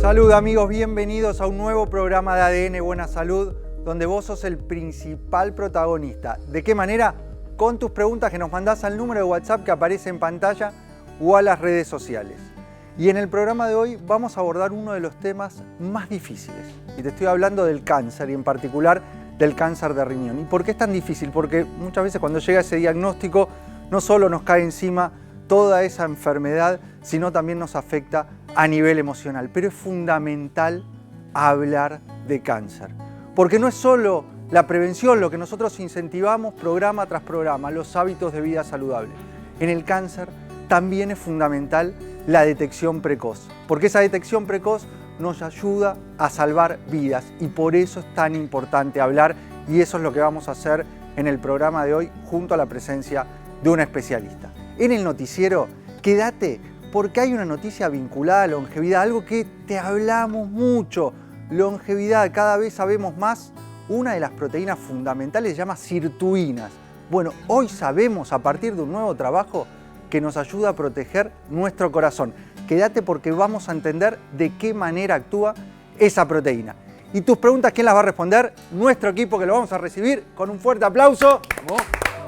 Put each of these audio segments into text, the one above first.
Salud amigos, bienvenidos a un nuevo programa de ADN Buena Salud, donde vos sos el principal protagonista. ¿De qué manera? Con tus preguntas que nos mandás al número de WhatsApp que aparece en pantalla o a las redes sociales. Y en el programa de hoy vamos a abordar uno de los temas más difíciles. Y te estoy hablando del cáncer y en particular del cáncer de riñón. ¿Y por qué es tan difícil? Porque muchas veces cuando llega ese diagnóstico no solo nos cae encima toda esa enfermedad, sino también nos afecta a nivel emocional. Pero es fundamental hablar de cáncer. Porque no es solo la prevención lo que nosotros incentivamos programa tras programa, los hábitos de vida saludable. En el cáncer también es fundamental la detección precoz. Porque esa detección precoz nos ayuda a salvar vidas y por eso es tan importante hablar y eso es lo que vamos a hacer en el programa de hoy junto a la presencia de un especialista. En el noticiero, quédate porque hay una noticia vinculada a la longevidad, algo que te hablamos mucho. Longevidad, cada vez sabemos más, una de las proteínas fundamentales se llama sirtuinas. Bueno, hoy sabemos a partir de un nuevo trabajo que nos ayuda a proteger nuestro corazón. Quédate porque vamos a entender de qué manera actúa esa proteína. Y tus preguntas, ¿quién las va a responder? Nuestro equipo, que lo vamos a recibir con un fuerte aplauso. ¿Cómo?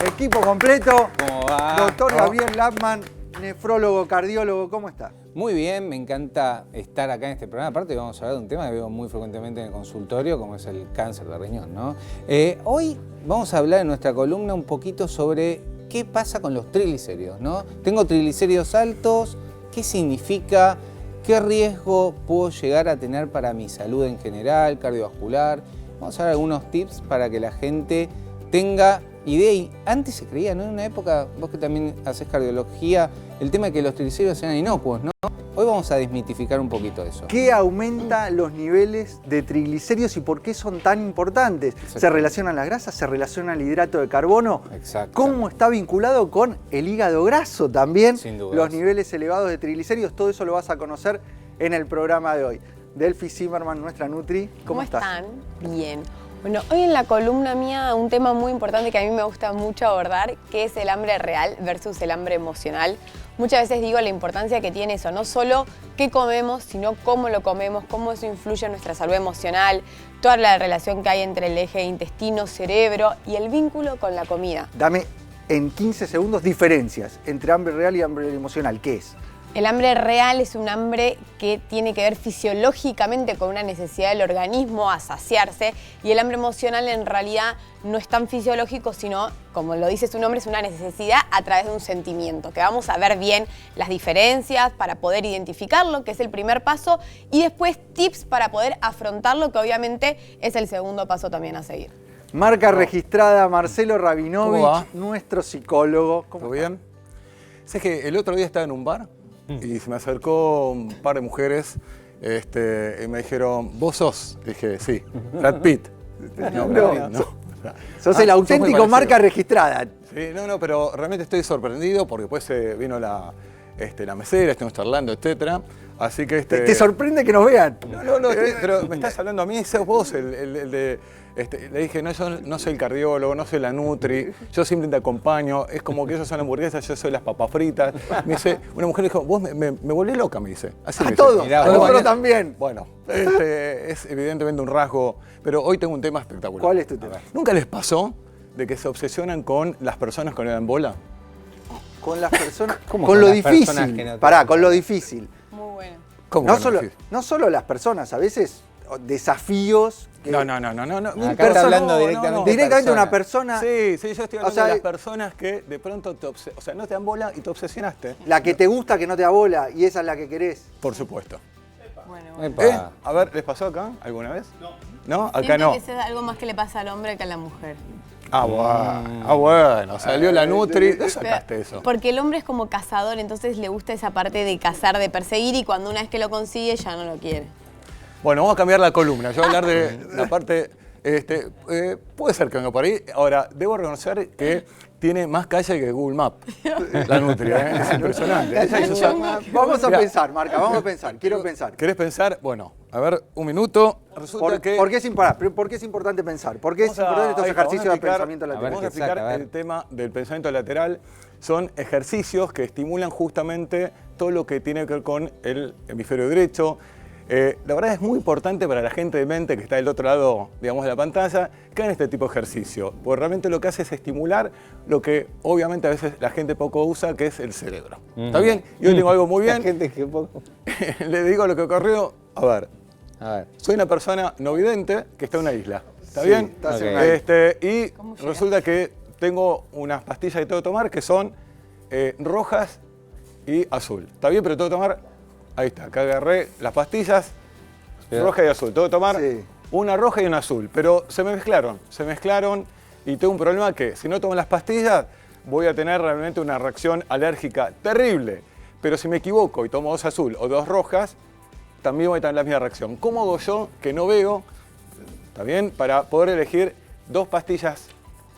Equipo completo. ¿Cómo va? Doctor Gabriel Lapman, nefrólogo, cardiólogo, ¿cómo está? Muy bien, me encanta estar acá en este programa. Aparte vamos a hablar de un tema que veo muy frecuentemente en el consultorio, como es el cáncer de riñón, ¿no? Hoy vamos a hablar en nuestra columna un poquito sobre qué pasa con los triglicéridos, ¿no? Tengo triglicéridos altos, ¿qué significa? ¿Qué riesgo puedo llegar a tener para mi salud en general, cardiovascular? Vamos a dar algunos tips para que la gente tenga idea. Y antes se creía, ¿no? En una época, vos que también haces cardiología, el tema de que los triglicéridos eran inocuos, ¿no? Hoy vamos a desmitificar un poquito eso. ¿Qué aumenta los niveles de triglicéridos y por qué son tan importantes? ¿Se relacionan las grasas? ¿Se relaciona el hidrato de carbono? Exacto. ¿Cómo está vinculado con el hígado graso también? Sin dudas. Los niveles elevados de triglicéridos, todo eso lo vas a conocer en el programa de hoy. Delphi Zimmerman, nuestra Nutri, ¿cómo estás? ¿Cómo están? Bien. Bueno, hoy en la columna mía un tema muy importante que a mí me gusta mucho abordar, que es el hambre real versus el hambre emocional. Muchas veces digo la importancia que tiene eso, no solo qué comemos, sino cómo lo comemos, cómo eso influye en nuestra salud emocional, toda la relación que hay entre el eje intestino-cerebro y el vínculo con la comida. Dame en 15 segundos diferencias entre hambre real y hambre emocional. ¿Qué es? El hambre real es un hambre que tiene que ver fisiológicamente con una necesidad del organismo a saciarse y el hambre emocional en realidad no es tan fisiológico, sino, como lo dice su nombre, es una necesidad a través de un sentimiento, que vamos a ver bien las diferencias para poder identificarlo, que es el primer paso, y después tips para poder afrontarlo, que obviamente es el segundo paso también a seguir. Marca registrada, Marcelo Rabinovich, nuestro psicólogo. ¿Todo bien? ¿Sabes que el otro día estaba en un bar? Y se me acercó un par de mujeres y me dijeron, ¿vos sos? Dije, sí, Brad Pitt. No. Sos el auténtico marca registrada. Sí, no, pero realmente estoy sorprendido porque después vino la mesera, estuvimos charlando, etcétera. Así que ¿Te sorprende que nos vean? No, pero me estás hablando a mí, sos vos el de... le dije, no, yo no soy el cardiólogo, no soy la Nutri, yo simplemente acompaño, es como que ellos son hamburguesas, yo soy las papas fritas. Me dice, una mujer dijo, vos me volvés loca, me dice. Así a todos, a nosotros también. Bueno, es evidentemente un rasgo, pero hoy tengo un tema espectacular. ¿Cuál es tu tema? ¿Nunca les pasó de que se obsesionan con las personas que le dan bola? Con las personas, ¿Cómo con con lo las difícil. personas que no te Pará, dan con bola? lo difícil. Muy bueno. ¿Cómo No solo las personas, a veces desafíos. No. Acá está hablando directamente. Directamente una persona. Sí, yo estoy hablando O sea, de las personas que de pronto no te dan bola y te obsesionaste. La que te gusta, que no te da bola, y esa es la que querés. Por supuesto. Bueno. Epa. A ver, ¿les pasó acá alguna vez? No. Acá Siento no. que eso es algo más que le pasa al hombre que a la mujer. Bueno, salió la Nutri. ¿Dónde sacaste eso? Porque el hombre es como cazador, entonces le gusta esa parte de cazar, de perseguir, y cuando una vez que lo consigue ya no lo quiere. Bueno, vamos a cambiar la columna. Yo voy a hablar de la parte... puede ser que venga por ahí. Ahora, debo reconocer que tiene más calle que Google Maps. La Nutri, es impresionante. Vamos a pensar, Marca, vamos a pensar. Quiero pensar. ¿Querés pensar? Bueno, a ver, un minuto. Resulta que... ¿Por qué es importante pensar? ¿Por qué es importante estos ejercicios de pensamiento lateral? Vamos a explicar el tema del pensamiento lateral. Son ejercicios que estimulan justamente todo lo que tiene que ver con el hemisferio derecho, La verdad es muy importante para la gente de mente que está del otro lado, digamos, de la pantalla, que hagan este tipo de ejercicio, porque realmente lo que hace es estimular lo que obviamente a veces la gente poco usa, que es el cerebro. ¿Está bien? Yo tengo algo muy bien. La gente que poco... Le digo lo que ocurrió. A ver, A ver. soy una persona no vidente que está en una isla. ¿Está Sí, bien? estás en una isla. Y ¿Cómo llega? resulta que tengo unas pastillas que tengo que tomar que son rojas y azul. ¿Está bien? Pero tengo que tomar... Ahí está, acá agarré las pastillas, Bien. roja y azul. Tengo que tomar Sí. una roja y una azul, pero se mezclaron y tengo un problema que si no tomo las pastillas voy a tener realmente una reacción alérgica terrible. Pero si me equivoco y tomo dos azul o dos rojas, también voy a tener la misma reacción. ¿Cómo hago yo que no veo, está bien, para poder elegir dos pastillas,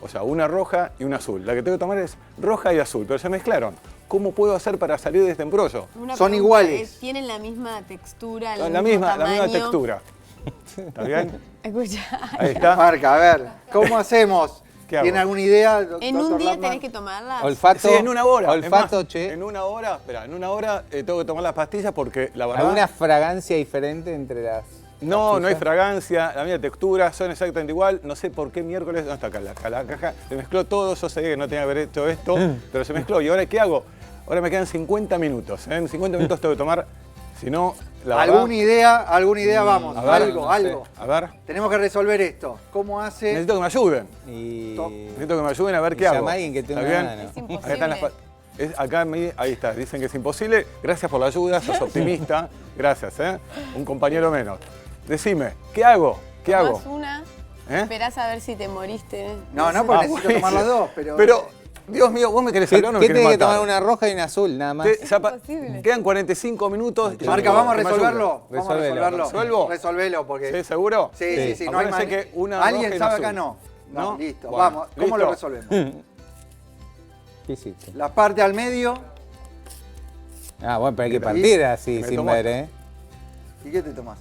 o sea, una roja y una azul? La que tengo que tomar es roja y azul, pero se mezclaron. ¿Cómo puedo hacer para salir de este embrollo? Una Son pregunta, iguales. ¿Tienen la misma textura, La misma tamaño? textura. ¿Está bien? Escucha. Ahí está. Marca, a ver, ¿cómo hacemos? ¿Qué hago? ¿Tiene alguna idea, En un doctor día Landman? tenés que tomarlas. Olfato. Sí, en una hora. Olfato, Es más, che. En una hora, espera, en una hora tengo que tomar las pastillas porque la verdad... ¿Alguna fragancia diferente entre las No, no hay pastillas? fragancia, la misma textura, son exactamente igual. No sé por qué miércoles, no está acá, la caja, se mezcló todo, yo sabía que no tenía que haber hecho esto, pero se mezcló. ¿Y ahora qué hago? Ahora me quedan 50 minutos, ¿eh? En 50 minutos tengo que tomar, si no, la verdad... ¿Alguna idea? Vamos, a ver, algo, no sé. algo. A ver, Tenemos que resolver esto. ¿Cómo hace? necesito que me ayuden. Y... Necesito que me ayuden a ver Y qué hago. llama a alguien que tenga ¿Está bien? una mano. Es imposible. Ahí están las acá ahí está, dicen que es imposible. Gracias por la ayuda, sos optimista. Gracias, ¿eh? Un compañero menos. Decime, ¿qué hago? ¿Qué hago? Tomás una, ¿Eh? esperás a ver si te moriste. No, sé. porque necesito buenísimo. tomar las dos, pero... Pero, Dios mío, ¿vos me querés ¿Qué, hablar o no me qué querés tenés que matar? tomar? Una roja y una azul, nada más. imposible. Quedan 45 minutos. y yo Marca, necesito vamos a que me resolverlo. ayuden. Vamos a Resolvelo. resolverlo. ¿Resuelvo? Resolvelo, porque... ¿Sí, seguro? Sí, no hay Acuérdense manera. que una roja ¿Alguien y una sabe azul. acá? No. No, ¿No? listo. Bueno, Vamos, ¿cómo ¿listo? lo resolvemos? ¿Qué hiciste? La parte al medio. Ah, bueno, pero hay que ¿Y? partir así, Me sin tomo ver, esta. ¿eh? ¿Y qué te tomás?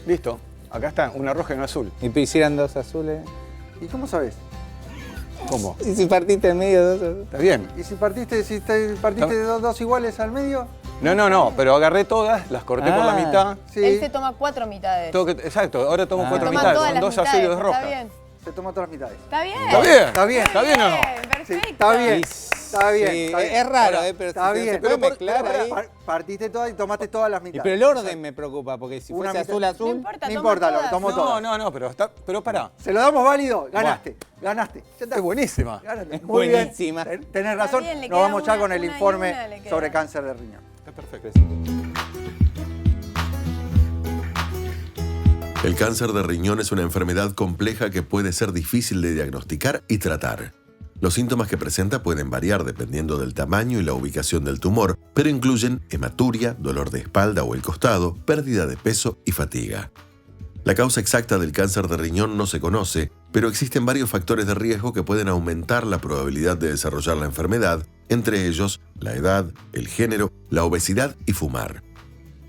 Listo. Acá está, una roja y una azul. ¿Y hicieran dos azules? ¿Y cómo sabes? ¿Cómo? ¿Y si partiste en medio dos azules? ¿Está bien? ¿Y si partiste de dos iguales al medio? No, pero agarré todas, las corté por la Ah. mitad. Sí. Él se toma 4 mitades. Exacto, ahora tomo Ah. 4 Toma mitades, todas son las 2 mitades, azules y 2 está rojas. bien. Se toma todas las mitades. Está bien. ¿Está bien? Está bien. ¿Está bien o no? Perfecto. Está bien. Está bien. Sí, está bien. es raro, Ahora, pero está si bien. se puede Pero mezclar ahí. Partiste todas y tomaste todas las Y mitades. pero el orden me preocupa, porque si Una fuese mitad. azul, No azul... importa, No toma importa, lo todas. tomo todo. No, pero pará. ¿Se lo damos válido? Ganaste. Ganaste. Ya está. Es buenísima. Ganaste. Es Muy bien. buenísima. Tenés razón. bien, le Nos queda vamos ya una- con el una y informe una le queda. sobre cáncer de riñón. Está perfecto. El cáncer de riñón es una enfermedad compleja que puede ser difícil de diagnosticar y tratar. Los síntomas que presenta pueden variar dependiendo del tamaño y la ubicación del tumor, pero incluyen hematuria, dolor de espalda o el costado, pérdida de peso y fatiga. La causa exacta del cáncer de riñón no se conoce, pero existen varios factores de riesgo que pueden aumentar la probabilidad de desarrollar la enfermedad, entre ellos la edad, el género, la obesidad y fumar.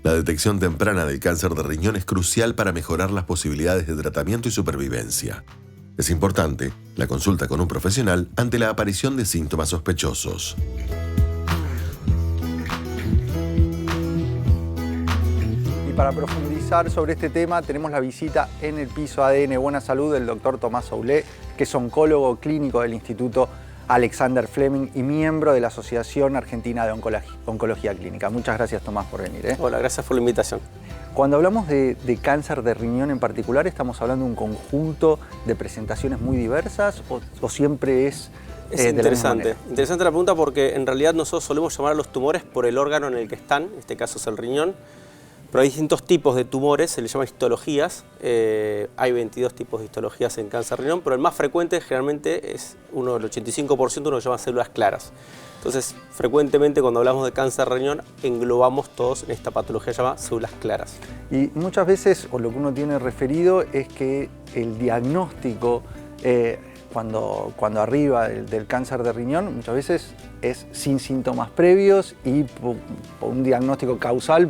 La detección temprana del cáncer de riñón es crucial para mejorar las posibilidades de tratamiento y supervivencia. Es importante la consulta con un profesional ante la aparición de síntomas sospechosos. Y para profundizar sobre este tema tenemos la visita en el piso ADN Buena Salud del doctor Tomás Soulé, que es oncólogo clínico del Instituto Alexander Fleming y miembro de la Asociación Argentina de Oncología Clínica. Muchas gracias, Tomás, por venir. Hola, gracias por la invitación. Cuando hablamos de cáncer de riñón en particular, ¿estamos hablando de un conjunto de presentaciones muy diversas o siempre es Es de la misma interesante. manera? Interesante la pregunta porque en realidad nosotros solemos llamar a los tumores por el órgano en el que están, en este caso es el riñón, pero hay distintos tipos de tumores, se les llama histologías. Hay 22 tipos de histologías en cáncer de riñón, pero el más frecuente generalmente es uno del 85%, uno que se llama células claras. Entonces, frecuentemente cuando hablamos de cáncer de riñón, englobamos todos en esta patología llamada células claras. Y muchas veces, o lo que uno tiene referido, es que el diagnóstico, cuando arriba del cáncer de riñón, muchas veces es sin síntomas previos y por un diagnóstico causal,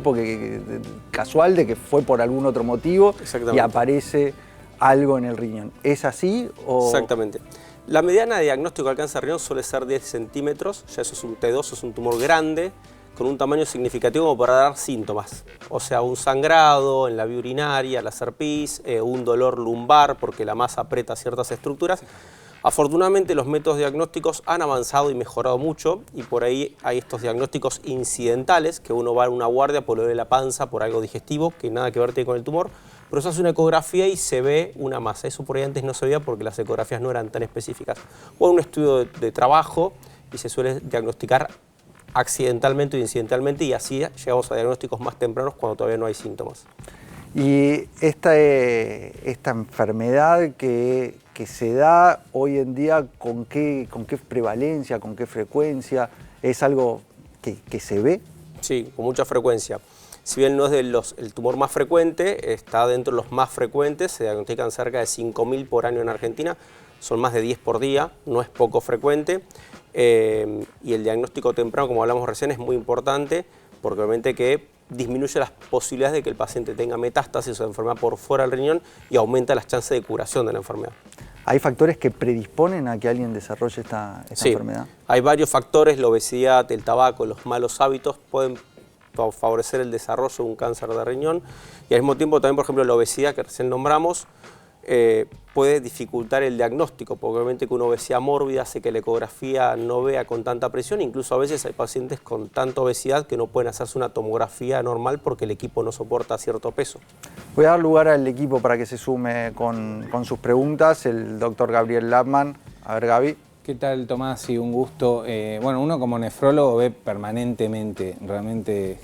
casual, de que fue por algún otro motivo y Exactamente. aparece algo en el riñón. ¿Es así? O... Exactamente. La mediana de diagnóstico del cáncer de riñón suele ser 10 centímetros, ya eso es un T2, es un tumor grande, con un tamaño significativo como para dar síntomas. O sea, un sangrado en la vía urinaria al hacer pis, un dolor lumbar porque la masa aprieta ciertas estructuras. Afortunadamente los métodos diagnósticos han avanzado y mejorado mucho y por ahí hay estos diagnósticos incidentales, que uno va a una guardia por lo de la panza, por algo digestivo, que nada que ver tiene con el tumor, pero se hace una ecografía y se ve una masa. Eso por ahí antes no se veía porque las ecografías no eran tan específicas. O un estudio de trabajo y se suele diagnosticar accidentalmente o incidentalmente y así llegamos a diagnósticos más tempranos cuando todavía no hay síntomas. Y esta enfermedad que se da hoy en día, ¿con qué prevalencia, con qué frecuencia? ¿Es algo que se ve? Sí, con mucha frecuencia. Si bien no es el tumor más frecuente, está dentro de los más frecuentes, se diagnostican cerca de 5.000 por año en Argentina, son más de 10 por día, no es poco frecuente. Y el diagnóstico temprano, como hablamos recién, es muy importante porque obviamente que disminuye las posibilidades de que el paciente tenga metástasis o enfermedad por fuera del riñón y aumenta las chances de curación de la enfermedad. ¿Hay factores que predisponen a que alguien desarrolle esta enfermedad? Hay varios factores, la obesidad, el tabaco, los malos hábitos pueden favorecer el desarrollo de un cáncer de riñón y al mismo tiempo también, por ejemplo, la obesidad que recién nombramos puede dificultar el diagnóstico, porque obviamente que una obesidad mórbida hace que la ecografía no vea con tanta presión, incluso a veces hay pacientes con tanta obesidad que no pueden hacerse una tomografía normal porque el equipo no soporta cierto peso. Voy a dar lugar al equipo para que se sume con sus preguntas, el doctor Gabriel Lapman. A ver, Gaby. ¿Qué tal, Tomás? Y un gusto. Bueno, uno como nefrólogo ve permanentemente realmente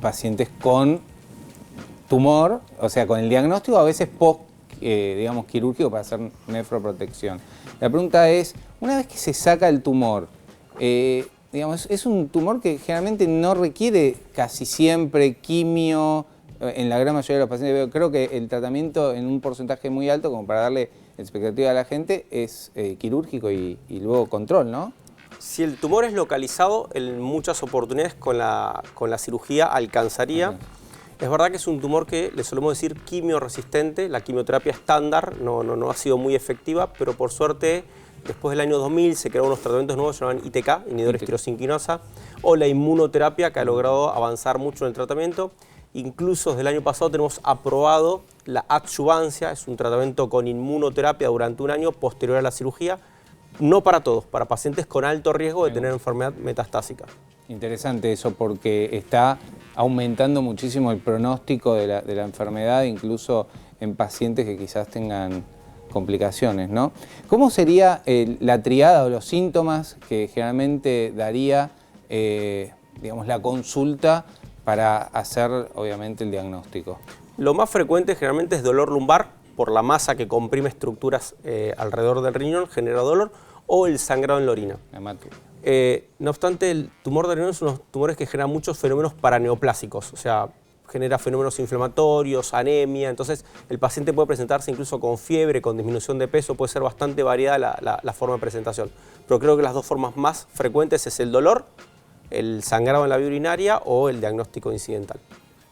pacientes con tumor, o sea, con el diagnóstico a veces digamos, quirúrgico para hacer nefroprotección. La pregunta es, una vez que se saca el tumor, digamos, es un tumor que generalmente no requiere casi siempre quimio, en la gran mayoría de los pacientes. Creo que el tratamiento en un porcentaje muy alto, como para darle expectativa a la gente, es quirúrgico y luego control, ¿no? Si el tumor es localizado, en muchas oportunidades con la cirugía alcanzaría. Es verdad que es un tumor que le solemos decir quimioresistente, la quimioterapia estándar no ha sido muy efectiva, pero por suerte después del año 2000 se crearon unos tratamientos nuevos que se llaman ITK, inhibidores tirosinquinasa, o la inmunoterapia que ha logrado avanzar mucho en el tratamiento. Incluso desde el año pasado tenemos aprobado la adyuvancia, es un tratamiento con inmunoterapia durante un año posterior a la cirugía, no para todos, para pacientes con alto riesgo de tener enfermedad metastásica. Interesante eso porque está aumentando muchísimo el pronóstico de la enfermedad, incluso en pacientes que quizás tengan complicaciones, ¿no? ¿Cómo sería la triada o los síntomas que generalmente daría digamos, la consulta para hacer, obviamente, el diagnóstico? Lo más frecuente generalmente es dolor lumbar por la masa que comprime estructuras alrededor del riñón, genera dolor, o el sangrado en la orina. No obstante, el tumor de riñón es uno de los tumores que genera muchos fenómenos paraneoplásicos, o sea, genera fenómenos inflamatorios, anemia, entonces el paciente puede presentarse incluso con fiebre, con disminución de peso, puede ser bastante variada la forma de presentación. Pero creo que las dos formas más frecuentes es el dolor, el sangrado en la vía urinaria o el diagnóstico incidental.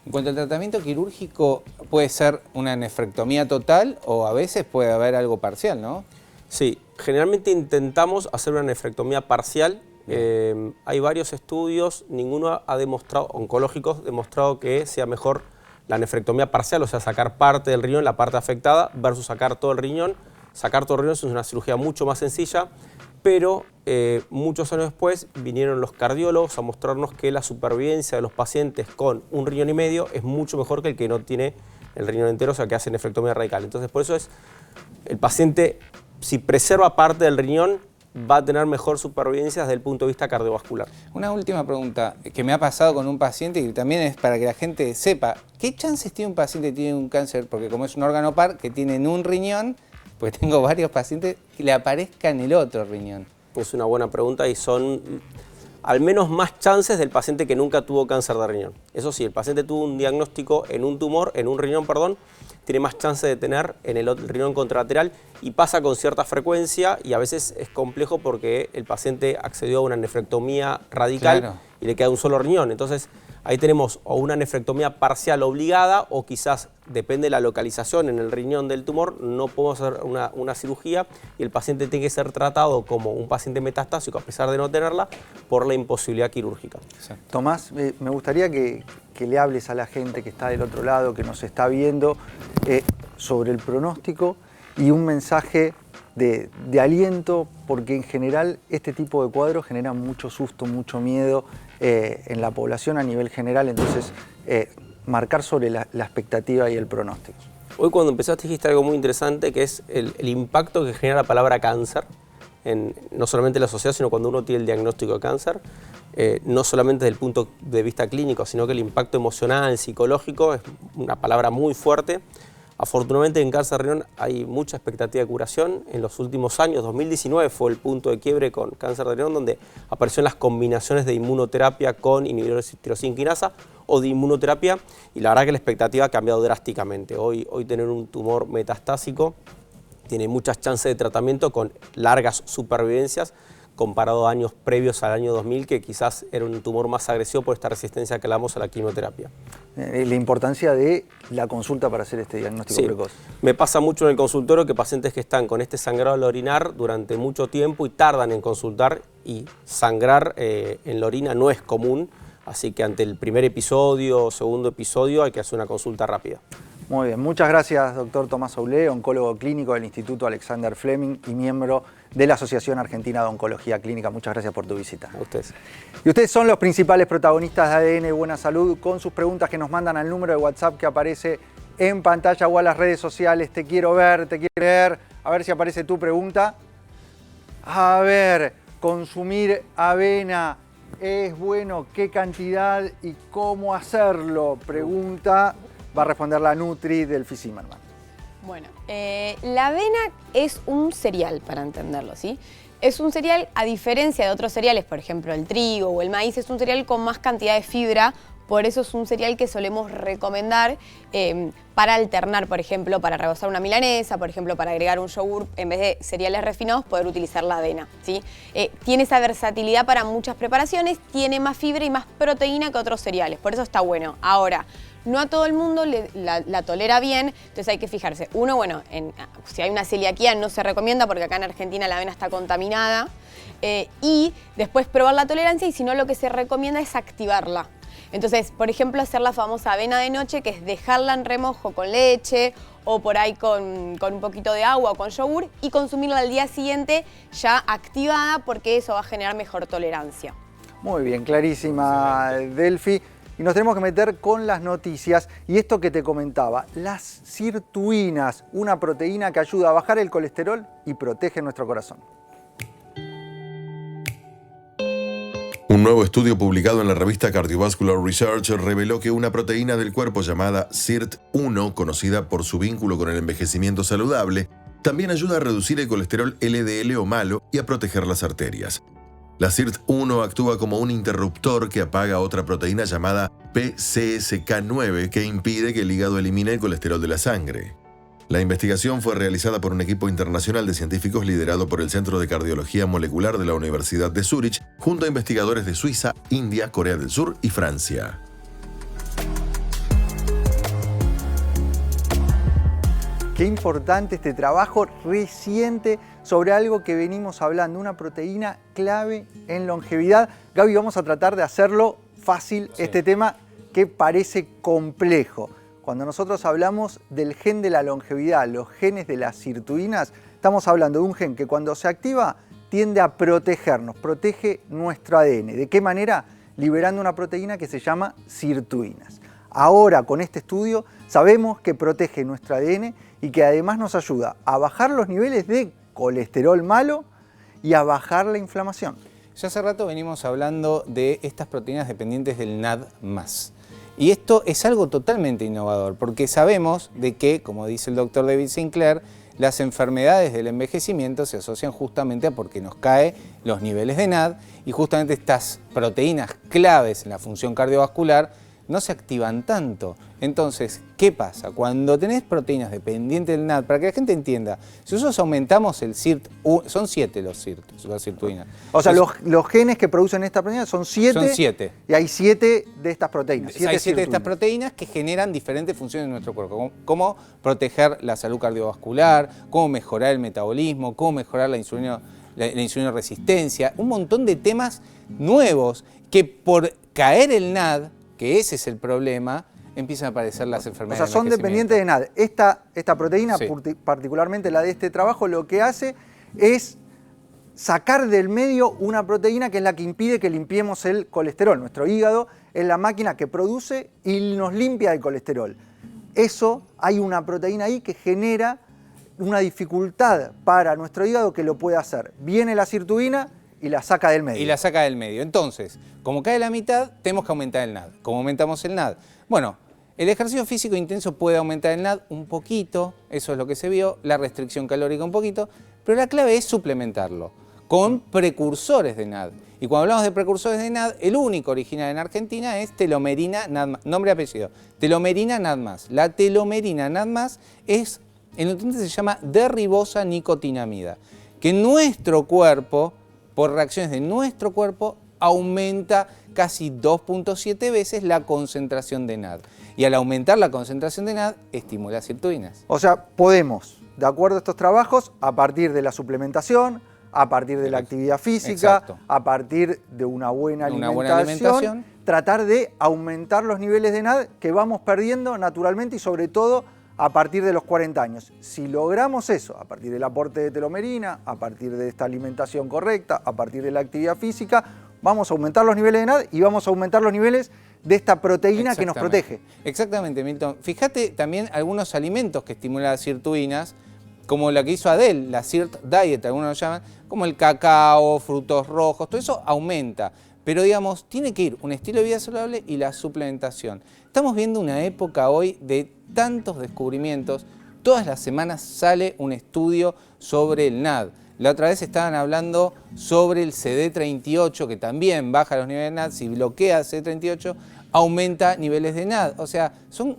En cuanto al tratamiento quirúrgico, puede ser una nefrectomía total o a veces puede haber algo parcial, ¿no? Sí, generalmente intentamos hacer una nefrectomía parcial. Hay varios estudios, ninguno ha demostrado, oncológicos, demostrado que sea mejor la nefrectomía parcial, o sea, sacar parte del riñón, la parte afectada, versus sacar todo el riñón. Sacar todo el riñón es una cirugía mucho más sencilla, pero muchos años después vinieron los cardiólogos a mostrarnos que la supervivencia de los pacientes con un riñón y medio es mucho mejor que el que no tiene el riñón entero, o sea, que hace nefrectomía radical. Entonces, por eso es el paciente, si preserva parte del riñón, va a tener mejor supervivencia desde el punto de vista cardiovascular. Una última pregunta que me ha pasado con un paciente y también es para que la gente sepa, ¿qué chances tiene un paciente que tiene un cáncer? Porque como es un órgano par, que tiene en un riñón, pues tengo varios pacientes que le aparezca en el otro riñón. Es una buena pregunta y son al menos más chances del paciente que nunca tuvo cáncer de riñón. Eso sí, el paciente tuvo un diagnóstico en un tumor, en un riñón, perdón, tiene más chance de tener en el riñón contralateral y pasa con cierta frecuencia y a veces es complejo porque el paciente accedió a una nefrectomía radical y le queda un solo riñón. Entonces Ahí tenemos o una nefrectomía parcial obligada o quizás, depende de la localización en el riñón del tumor, no podemos hacer una cirugía y el paciente tiene que ser tratado como un paciente metastásico a pesar de no tenerla por la imposibilidad quirúrgica. Tomás, me gustaría que le hables a la gente que está del otro lado, que nos está viendo, sobre el pronóstico y un mensaje de aliento, porque en general este tipo de cuadros genera mucho susto, mucho miedo en la población a nivel general, entonces marcar sobre la expectativa y el pronóstico. Hoy cuando empezaste dijiste algo muy interesante, que es el impacto que genera la palabra cáncer, no solamente en la sociedad, sino cuando uno tiene el diagnóstico de cáncer, no solamente desde el punto de vista clínico, sino que el impacto emocional, psicológico, es una palabra muy fuerte. Afortunadamente en cáncer de riñón hay mucha expectativa de curación. En los últimos años, 2019 fue el punto de quiebre con cáncer de riñón, donde aparecieron las combinaciones de inmunoterapia con inhibidores de tirosina quinasa o de inmunoterapia, y la verdad que la expectativa ha cambiado drásticamente. Hoy tener un tumor metastásico tiene muchas chances de tratamiento con largas supervivencias, comparado a años previos al año 2000, que quizás era un tumor más agresivo por esta resistencia que le damos a la quimioterapia. La importancia de la consulta para hacer este diagnóstico precoz. Me pasa mucho en el consultorio que pacientes que están con este sangrado al orinar durante mucho tiempo y tardan en consultar, y sangrar en la orina no es común, así que ante el primer episodio o segundo episodio hay que hacer una consulta rápida. Muy bien, muchas gracias, doctor Tomás Aulé, oncólogo clínico del Instituto Alexander Fleming y miembro de la Asociación Argentina de Oncología Clínica. Muchas gracias por tu visita. A ustedes. Y ustedes son los principales protagonistas de ADN Buena Salud, con sus preguntas que nos mandan al número de WhatsApp que aparece en pantalla o a las redes sociales. Te quiero ver, te quiero ver. A ver si aparece tu pregunta. A ver, consumir avena es bueno, ¿qué cantidad y cómo hacerlo? Pregunta. Va a responder la Nutri del Zimmerman. Bueno, la avena es un cereal, para entenderlo, ¿sí? Es un cereal, a diferencia de otros cereales, por ejemplo el trigo o el maíz, es un cereal con más cantidad de fibra, por eso es un cereal que solemos recomendar para alternar, por ejemplo, para rebozar una milanesa, por ejemplo, para agregar un yogur, en vez de cereales refinados, poder utilizar la avena, ¿sí? Tiene esa versatilidad para muchas preparaciones, tiene más fibra y más proteína que otros cereales, por eso está bueno. Ahora, no a todo el mundo la tolera bien, entonces hay que fijarse. Uno, bueno, si hay una celiaquía no se recomienda porque acá en Argentina la avena está contaminada. Y después probar la tolerancia, y si no, lo que se recomienda es activarla. Entonces, por ejemplo, hacer la famosa avena de noche, que es dejarla en remojo con leche o por ahí con un poquito de agua o con yogur, y consumirla al día siguiente ya activada, porque eso va a generar mejor tolerancia. Muy bien, clarísima, Delphi. Y nos tenemos que meter con las noticias y esto que te comentaba, las sirtuinas, una proteína que ayuda a bajar el colesterol y protege nuestro corazón. Un nuevo estudio publicado en la revista Cardiovascular Research reveló que una proteína del cuerpo llamada SIRT1, conocida por su vínculo con el envejecimiento saludable, también ayuda a reducir el colesterol LDL o malo y a proteger las arterias. La SIRT1 actúa como un interruptor que apaga otra proteína llamada PCSK9 que impide que el hígado elimine el colesterol de la sangre. La investigación fue realizada por un equipo internacional de científicos liderado por el Centro de Cardiología Molecular de la Universidad de Zúrich, junto a investigadores de Suiza, India, Corea del Sur y Francia. Qué importante este trabajo reciente sobre algo que venimos hablando, una proteína clave en longevidad. Gaby, vamos a tratar de hacerlo fácil, este tema que parece complejo. Cuando nosotros hablamos del gen de la longevidad, los genes de las sirtuinas, estamos hablando de un gen que cuando se activa tiende a protegernos, protege nuestro ADN. ¿De qué manera? Liberando una proteína que se llama sirtuinas. Ahora, con este estudio, sabemos que protege nuestro ADN y que además nos ayuda a bajar los niveles de colesterol malo y a bajar la inflamación. Ya hace rato venimos hablando de estas proteínas dependientes del NAD+. Y esto es algo totalmente innovador, porque sabemos de que, como dice el doctor David Sinclair, las enfermedades del envejecimiento se asocian justamente a porque nos caen los niveles de NAD, y justamente estas proteínas claves en la función cardiovascular no se activan tanto. Entonces, ¿qué pasa? Cuando tenés proteínas dependientes del NAD, para que la gente entienda, si nosotros aumentamos el SIRT, son 7 las sirtuinas. O sea, los genes que producen esta proteína son 7. Son 7. Y hay 7 de estas proteínas. Hay 7 de estas proteínas que generan diferentes funciones en nuestro cuerpo, como proteger la salud cardiovascular, cómo mejorar el metabolismo, cómo mejorar la insulinoresistencia, un montón de temas nuevos que por caer el NAD, que ese es el problema, empiezan a aparecer las enfermedades. O sea, son dependientes de NAD. Esta proteína, Sí. particularmente la de este trabajo, lo que hace es sacar del medio una proteína que es la que impide que limpiemos el colesterol. Nuestro hígado es la máquina que produce y nos limpia el colesterol. Eso, hay una proteína ahí que genera una dificultad para nuestro hígado que lo puede hacer. Viene la sirtuina y la saca del medio. Y la saca del medio. Entonces, como cae la mitad, tenemos que aumentar el NAD. ¿Cómo aumentamos el NAD? Bueno, el ejercicio físico intenso puede aumentar el NAD un poquito, eso es lo que se vio, la restricción calórica un poquito, pero la clave es suplementarlo con precursores de NAD. Y cuando hablamos de precursores de NAD, el único original en Argentina es telomerina NAD+, nombre y apellido, telomerina NAD+. La telomerina NAD+, es, el nutriente se llama D-ribosa nicotinamida, que nuestro cuerpo, por reacciones de nuestro cuerpo, aumenta casi 2.7 veces la concentración de NAD. Y al aumentar la concentración de NAD, estimula sirtuinas. O sea, podemos, de acuerdo a estos trabajos, a partir de la suplementación, a partir de la actividad física, Exacto. a partir de una buena alimentación, tratar de aumentar los niveles de NAD que vamos perdiendo naturalmente y sobre todo a partir de los 40 años. Si logramos eso, a partir del aporte de telomerina, a partir de esta alimentación correcta, a partir de la actividad física, vamos a aumentar los niveles de NAD y vamos a aumentar los niveles de esta proteína que nos protege. Exactamente, Milton. Fíjate también algunos alimentos que estimulan las sirtuinas, como la que hizo Adele, la Sirt Diet, algunos lo llaman, como el cacao, frutos rojos, todo eso aumenta. Pero digamos, tiene que ir un estilo de vida saludable y la suplementación. Estamos viendo una época hoy de tantos descubrimientos. Todas las semanas sale un estudio sobre el NAD. La otra vez estaban hablando sobre el CD38, que también baja los niveles de NAD. Si bloquea el CD38, aumenta niveles de NAD. O sea, son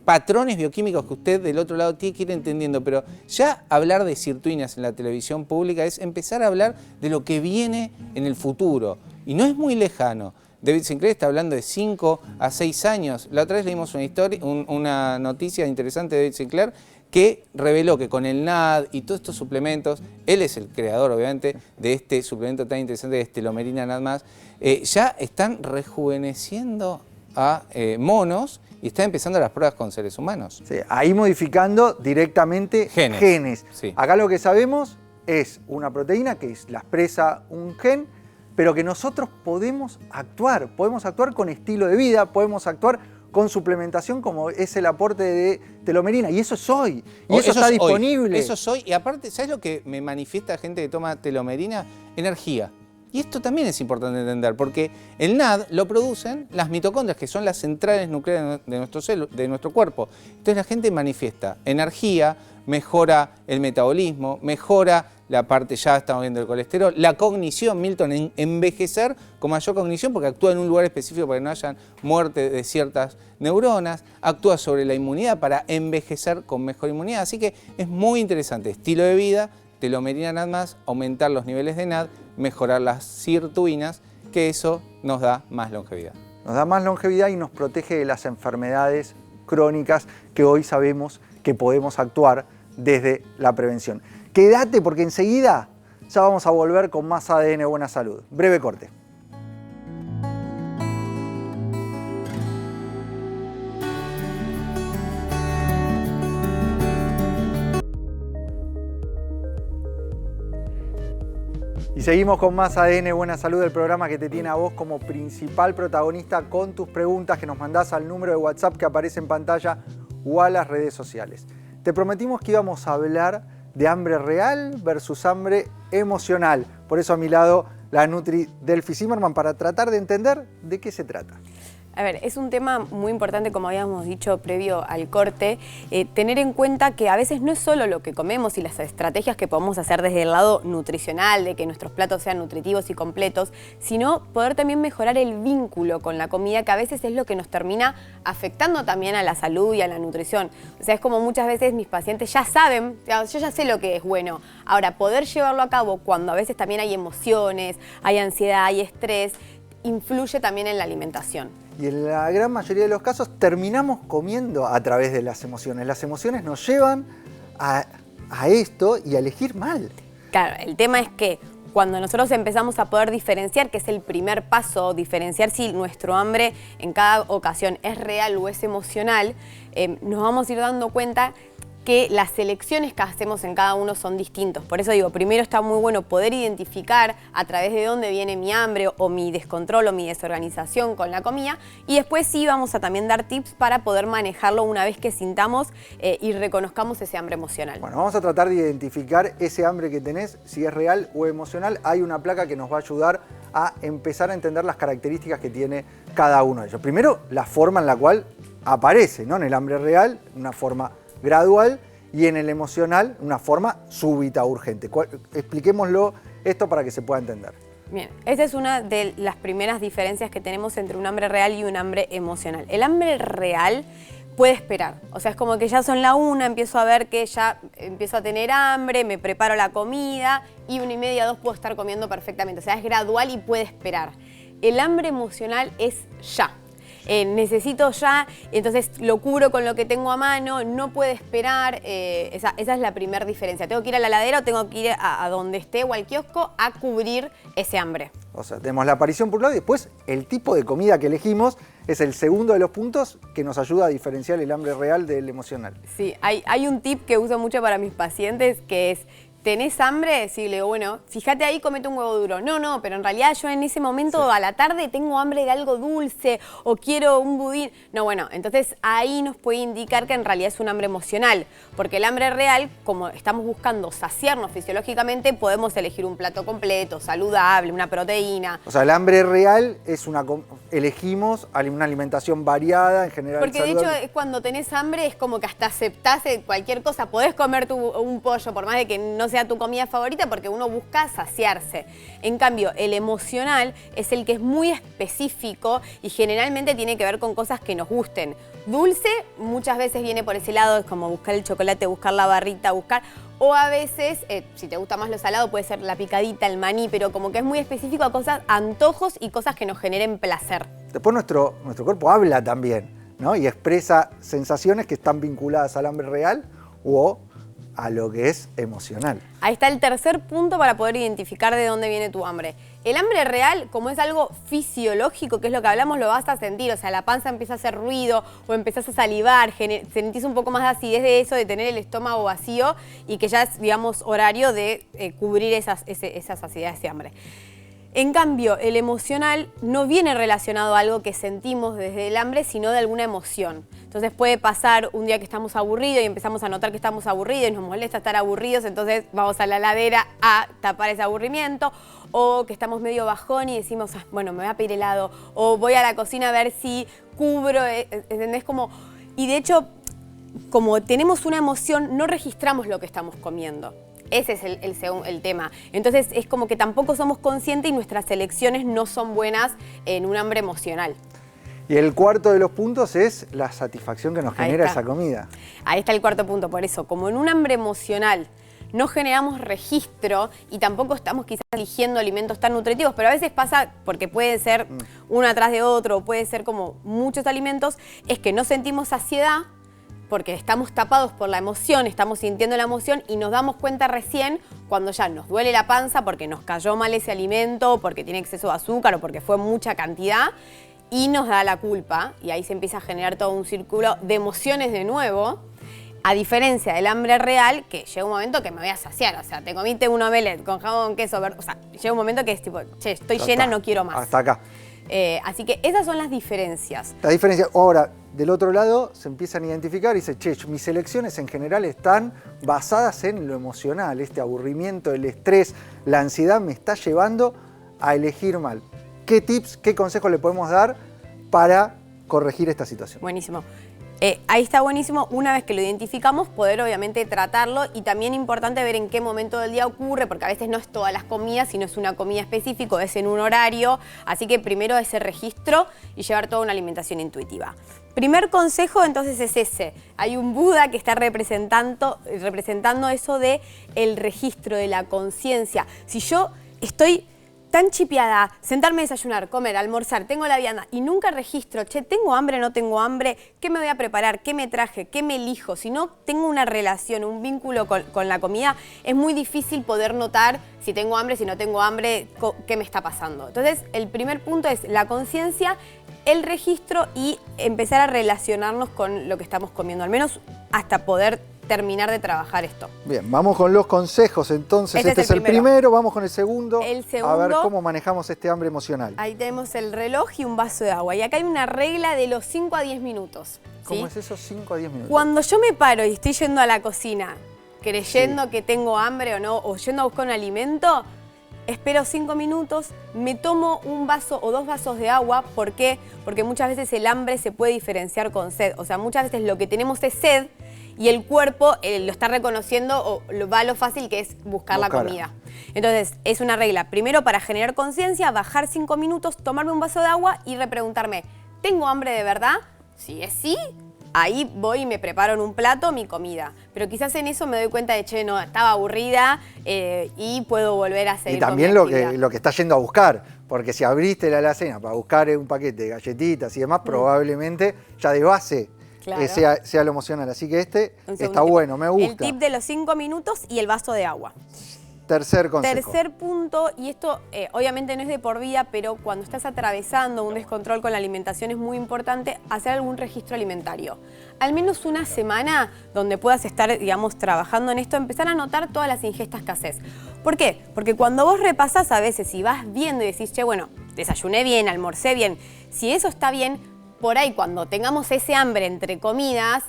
patrones bioquímicos que usted del otro lado tiene que ir entendiendo, pero ya hablar de sirtuinas en la televisión pública es empezar a hablar de lo que viene en el futuro. Y no es muy lejano. David Sinclair está hablando de 5 a 6 años. La otra vez leímos una noticia interesante de David Sinclair que reveló que con el NAD y todos estos suplementos, él es el creador obviamente de este suplemento tan interesante de telomerina NAD+, ya están rejuveneciendo a monos y están empezando las pruebas con seres humanos. Sí, ahí modificando directamente genes. Sí. Acá lo que sabemos es una proteína que la expresa un gen, pero que nosotros podemos actuar con estilo de vida, podemos actuar con suplementación como es el aporte de telomerina, y eso es hoy, y eso está disponible. Eso es hoy, y aparte, ¿sabes lo que me manifiesta gente que toma telomerina? Energía. Y esto también es importante entender, porque el NAD lo producen las mitocondrias, que son las centrales nucleares de nuestro cuerpo. Entonces la gente manifiesta energía, mejora el metabolismo, mejora la parte, ya estamos viendo el colesterol, la cognición, Milton, envejecer con mayor cognición porque actúa en un lugar específico para que no haya muerte de ciertas neuronas, actúa sobre la inmunidad para envejecer con mejor inmunidad. Así que es muy interesante, estilo de vida, telomerina NAD+, aumentar los niveles de NAD, mejorar las sirtuinas, que eso nos da más longevidad. Nos da más longevidad y nos protege de las enfermedades crónicas que hoy sabemos que podemos actuar desde la prevención. Quédate porque enseguida ya vamos a volver con más ADN Buena Salud. Breve corte. Y seguimos con más ADN Buena Salud, el programa que te tiene a vos como principal protagonista con tus preguntas que nos mandás al número de WhatsApp que aparece en pantalla o a las redes sociales. Te prometimos que íbamos a hablar de hambre real versus hambre emocional. Por eso a mi lado la Nutri Delphi Zimmerman para tratar de entender de qué se trata. A ver, es un tema muy importante, como habíamos dicho previo al corte, tener en cuenta que a veces no es solo lo que comemos y las estrategias que podemos hacer desde el lado nutricional, de que nuestros platos sean nutritivos y completos, sino poder también mejorar el vínculo con la comida, que a veces es lo que nos termina afectando también a la salud y a la nutrición. O sea, es como muchas veces mis pacientes ya saben, yo ya sé lo que es bueno. Ahora, poder llevarlo a cabo cuando a veces también hay emociones, hay ansiedad, hay estrés, influye también en la alimentación. Y en la gran mayoría de los casos terminamos comiendo a través de las emociones. Las emociones nos llevan a esto y a elegir mal. Claro, el tema es que cuando nosotros empezamos a poder diferenciar, que es el primer paso, diferenciar si nuestro hambre en cada ocasión es real o es emocional, nos vamos a ir dando cuenta que las elecciones que hacemos en cada uno son distintos. Por eso digo, primero está muy bueno poder identificar a través de dónde viene mi hambre o mi descontrol o mi desorganización con la comida, y después sí vamos a también dar tips para poder manejarlo una vez que sintamos y reconozcamos ese hambre emocional. Bueno, vamos a tratar de identificar ese hambre que tenés, si es real o emocional. Hay una placa que nos va a ayudar a empezar a entender las características que tiene cada uno de ellos. Primero, la forma en la cual aparece, ¿no? En el hambre real, una forma gradual, y en el emocional, una forma súbita, urgente. Expliquémoslo esto para que se pueda entender. Bien, esa es una de las primeras diferencias que tenemos entre un hambre real y un hambre emocional. El hambre real puede esperar, o sea, es como que ya son la 1, empiezo a ver que ya empiezo a tener hambre, me preparo la comida y 1:30, 2 puedo estar comiendo perfectamente, o sea, es gradual y puede esperar. El hambre emocional es ya. Necesito ya, entonces lo cubro con lo que tengo a mano, no puede esperar, esa es la primera diferencia. Tengo que ir a la heladera o tengo que ir a donde esté o al kiosco a cubrir ese hambre. O sea, tenemos la aparición por un lado y después el tipo de comida que elegimos es el segundo de los puntos que nos ayuda a diferenciar el hambre real del emocional. Sí, hay un tip que uso mucho para mis pacientes que es: ¿tenés hambre? Sí, le digo, bueno, fíjate ahí, comete un huevo duro. No, pero en realidad yo en ese momento a la tarde tengo hambre de algo dulce o quiero un budín. No, bueno, entonces ahí nos puede indicar que en realidad es un hambre emocional, porque el hambre real, como estamos buscando saciarnos fisiológicamente, podemos elegir un plato completo, saludable, una proteína. O sea, el hambre real es elegimos una alimentación variada, en general Porque saludable. de hecho cuando tenés hambre es como que hasta aceptás cualquier cosa. Podés comer un pollo por más de que no sea tu comida favorita, porque uno busca saciarse. En cambio, el emocional es el que es muy específico y generalmente tiene que ver con cosas que nos gusten. Dulce muchas veces viene por ese lado, es como buscar el chocolate, buscar la barrita, o a veces, si te gusta más lo salado, puede ser la picadita, el maní, pero como que es muy específico a cosas, antojos y cosas que nos generen placer. Después nuestro cuerpo habla también, ¿no? Y expresa sensaciones que están vinculadas al hambre real o a lo que es emocional. Ahí está el tercer punto para poder identificar de dónde viene tu hambre. El hambre real, como es algo fisiológico, que es lo que hablamos, lo vas a sentir. O sea, la panza empieza a hacer ruido o empezás a salivar, sentís un poco más de acidez de eso, de tener el estómago vacío y que ya es, digamos, horario de cubrir esas acidez de hambre. En cambio, el emocional no viene relacionado a algo que sentimos desde el hambre, sino de alguna emoción. Entonces puede pasar un día que estamos aburridos y empezamos a notar que estamos aburridos y nos molesta estar aburridos, entonces vamos a la heladera a tapar ese aburrimiento, o que estamos medio bajón y decimos, bueno, me voy a pedir helado, o voy a la cocina a ver si cubro, ¿entendés? Y de hecho, como tenemos una emoción, no registramos lo que estamos comiendo. Ese es el tema. Entonces es como que tampoco somos conscientes y nuestras elecciones no son buenas en un hambre emocional. Y el cuarto de los puntos es la satisfacción que nos genera esa comida. Ahí está el cuarto punto. Por eso, como en un hambre emocional no generamos registro y tampoco estamos quizás eligiendo alimentos tan nutritivos, pero a veces pasa, porque puede ser uno atrás de otro, puede ser como muchos alimentos, es que no sentimos saciedad, porque estamos tapados por la emoción, estamos sintiendo la emoción y nos damos cuenta recién cuando ya nos duele la panza porque nos cayó mal ese alimento, porque tiene exceso de azúcar o porque fue mucha cantidad y nos da la culpa y ahí se empieza a generar todo un círculo de emociones de nuevo, a diferencia del hambre real, que llega un momento que me voy a saciar, o sea, te comiste un omelette con jamón, queso, o sea, llega un momento que es tipo, che, estoy llena, no quiero más. Hasta acá. Así que esas son las diferencias. La diferencia, ahora, del otro lado se empiezan a identificar y dice, che, mis elecciones en general están basadas en lo emocional, este aburrimiento, el estrés, la ansiedad me está llevando a elegir mal. ¿Qué tips, qué consejos le podemos dar para corregir esta situación? Buenísimo. Ahí está buenísimo, una vez que lo identificamos, poder obviamente tratarlo y también importante ver en qué momento del día ocurre, porque a veces no es todas las comidas, sino es una comida específica, es en un horario, así que primero ese registro y llevar toda una alimentación intuitiva. Primer consejo entonces es ese, hay un Buda que está representando eso de el registro de la conciencia. Si yo estoy tan chipeada, sentarme a desayunar, comer, almorzar, tengo la vianda y nunca registro, che, ¿tengo hambre, no tengo hambre? ¿Qué me voy a preparar? ¿Qué me traje? ¿Qué me elijo? Si no tengo una relación, un vínculo con la comida, es muy difícil poder notar si tengo hambre, si no tengo hambre, qué me está pasando. Entonces, el primer punto es la conciencia, el registro y empezar a relacionarnos con lo que estamos comiendo, al menos hasta poder terminar de trabajar esto. Bien, vamos con los consejos entonces. Este es el primero, vamos con el segundo. El segundo. A ver cómo manejamos este hambre emocional. Ahí tenemos el reloj y un vaso de agua. Y acá hay una regla de los 5 a 10 minutos. ¿sí? ¿Cómo es eso? 5 a 10 minutos. Cuando yo me paro y estoy yendo a la cocina, creyendo que tengo hambre o no, o yendo a buscar un alimento, espero 5 minutos, me tomo un vaso o 2 vasos de agua. ¿Por qué? Porque muchas veces el hambre se puede diferenciar con sed. O sea, muchas veces lo que tenemos es sed, y el cuerpo lo está reconociendo o va a lo fácil que es buscar la comida. Entonces, es una regla. Primero, para generar conciencia, bajar 5 minutos, tomarme un vaso de agua y repreguntarme, ¿tengo hambre de verdad? Si es sí, ahí voy y me preparo en un plato mi comida. Pero quizás en eso me doy cuenta de, che, no, estaba aburrida y puedo volver a seguir. Y también con mi actividad. lo que estás yendo a buscar, porque si abriste la alacena para buscar un paquete de galletitas y demás, probablemente ya de base Claro. sea lo emocional. Así que está bueno, me gusta. El tip de los 5 minutos y el vaso de agua. Tercer consejo. Tercer punto, y esto obviamente no es de por vida, pero cuando estás atravesando un descontrol con la alimentación es muy importante hacer algún registro alimentario. Al menos una semana donde puedas estar, digamos, trabajando en esto, empezar a anotar todas las ingestas que haces. ¿Por qué? Porque cuando vos repasás a veces y vas viendo y decís, che, bueno, desayuné bien, almorcé bien, si eso está bien, por ahí cuando tengamos ese hambre entre comidas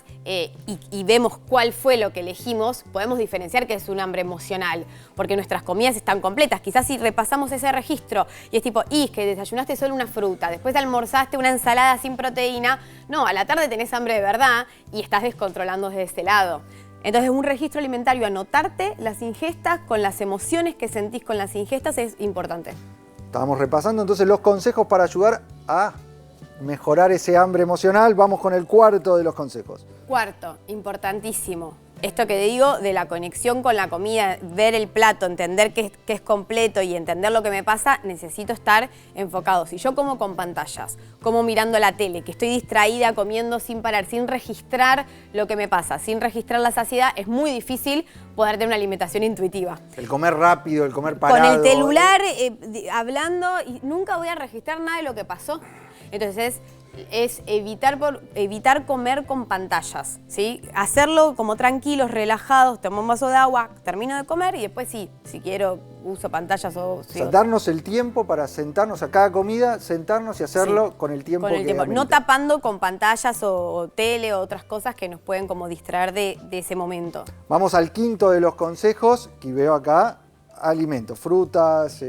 y vemos cuál fue lo que elegimos, podemos diferenciar que es un hambre emocional, porque nuestras comidas están completas. Quizás si repasamos ese registro y es tipo, es que desayunaste solo una fruta, después almorzaste una ensalada sin proteína, no, a la tarde tenés hambre de verdad y estás descontrolando desde ese lado. Entonces, un registro alimentario, anotarte las ingestas con las emociones que sentís con las ingestas es importante. Estábamos repasando entonces los consejos para ayudar a mejorar ese hambre emocional. Vamos con el cuarto de los consejos. Cuarto, importantísimo. Esto que digo de la conexión con la comida, ver el plato, entender que es completo y entender lo que me pasa, necesito estar enfocado. Si yo como con pantallas, como mirando la tele, que estoy distraída comiendo sin parar, sin registrar lo que me pasa, sin registrar la saciedad, es muy difícil poder tener una alimentación intuitiva. El comer rápido, el comer parado. Con el celular hablando y nunca voy a registrar nada de lo que pasó. Entonces es evitar comer con pantallas, ¿sí? Hacerlo como tranquilos, relajados, tomo un vaso de agua, termino de comer y después sí, si quiero uso pantallas o... Sí, darnos el tiempo para sentarnos a cada comida, sentarnos y hacerlo con el tiempo. No tapando con pantallas o tele o otras cosas que nos pueden como distraer de ese momento. Vamos al quinto de los consejos que veo acá. Alimentos, frutas,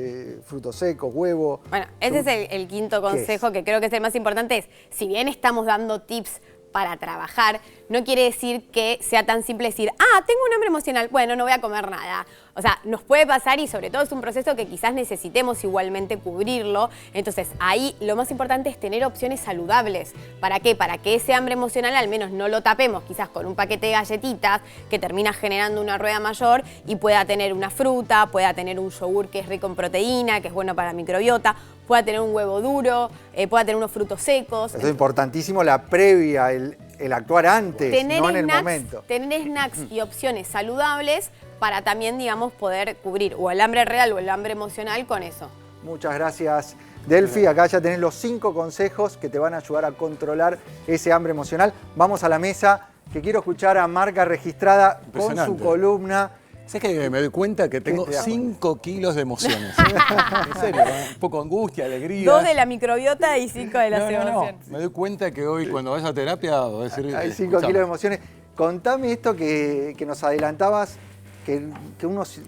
frutos secos, huevo. Bueno, ese es el quinto consejo que creo que es el más importante. Es, si bien estamos dando tips para trabajar, no quiere decir que sea tan simple decir, tengo un hambre emocional, bueno, no voy a comer nada. O sea, nos puede pasar y sobre todo es un proceso que quizás necesitemos igualmente cubrirlo. Entonces, ahí lo más importante es tener opciones saludables. ¿Para qué? Para que ese hambre emocional al menos no lo tapemos quizás con un paquete de galletitas que termina generando una rueda mayor y pueda tener una fruta, pueda tener un yogur que es rico en proteína, que es bueno para la microbiota, pueda tener un huevo duro, pueda tener unos frutos secos. Eso es importantísimo, la previa, el actuar antes, no en el momento. Tener snacks y opciones saludables para también, digamos, poder cubrir o el hambre real o el hambre emocional con eso. Muchas gracias, Delphi. Acá ya tenés los 5 consejos que te van a ayudar a controlar ese hambre emocional. Vamos a la mesa, que quiero escuchar a Marca Registrada con su columna. ¿Sabes que me doy cuenta que tengo 5 kilos de emociones? En serio, un poco de angustia, alegría. 2 de la microbiota y 5 de las emociones. Me doy cuenta que hoy cuando vas a terapia voy a decir... Hay 5 kilos de emociones. Contame esto que nos adelantabas, que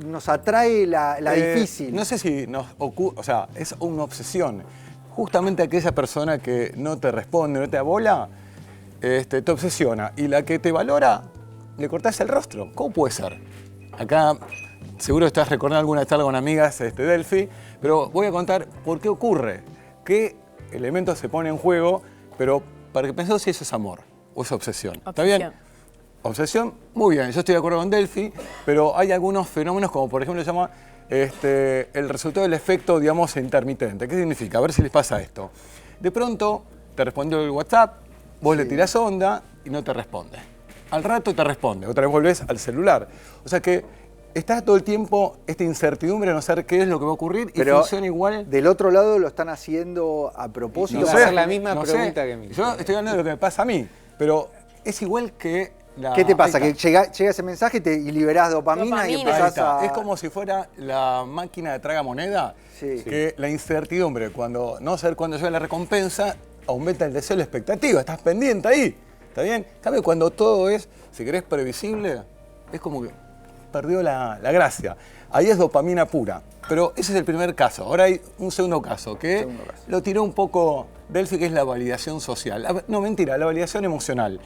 nos atrae la difícil. No sé si nos ocurre, o sea, es una obsesión. justamente aquella persona que no te responde, no te abola, te obsesiona. Y la que te valora, le cortás el rostro. ¿Cómo puede ser? Acá seguro estás recordando alguna charla con amigas Delphi, pero voy a contar por qué ocurre, qué elementos se ponen en juego, pero para que pensemos si eso es amor o es obsesión. ¿Está bien? Obsesión, muy bien, yo estoy de acuerdo con Delphi, pero hay algunos fenómenos como por ejemplo se llama el resultado del efecto, digamos, intermitente. ¿Qué significa? A ver si les pasa esto. De pronto te respondió el WhatsApp, vos le tirás onda y no te responde. Al rato te responde, otra vez volvés al celular. O sea que está todo el tiempo esta incertidumbre de no saber qué es lo que va a ocurrir y funciona igual. Del otro lado lo están haciendo a propósito. No sé, la misma pregunta que a mí. Yo estoy hablando de lo que me pasa a mí, pero es igual que ¿qué te pasa? Que llega ese mensaje y liberás dopamina y empezás a... Es como si fuera la máquina de tragamoneda, que la incertidumbre, cuando no saber cuándo llega la recompensa, aumenta el deseo y la expectativa. Estás pendiente ahí, ¿está bien? ¿Sabes? Cuando todo es, si querés, previsible, es como que perdió la gracia. Ahí es dopamina pura. Pero ese es el primer caso. Ahora hay un segundo caso, que lo tiró un poco Delphi, que es la validación social. No, mentira, la validación emocional.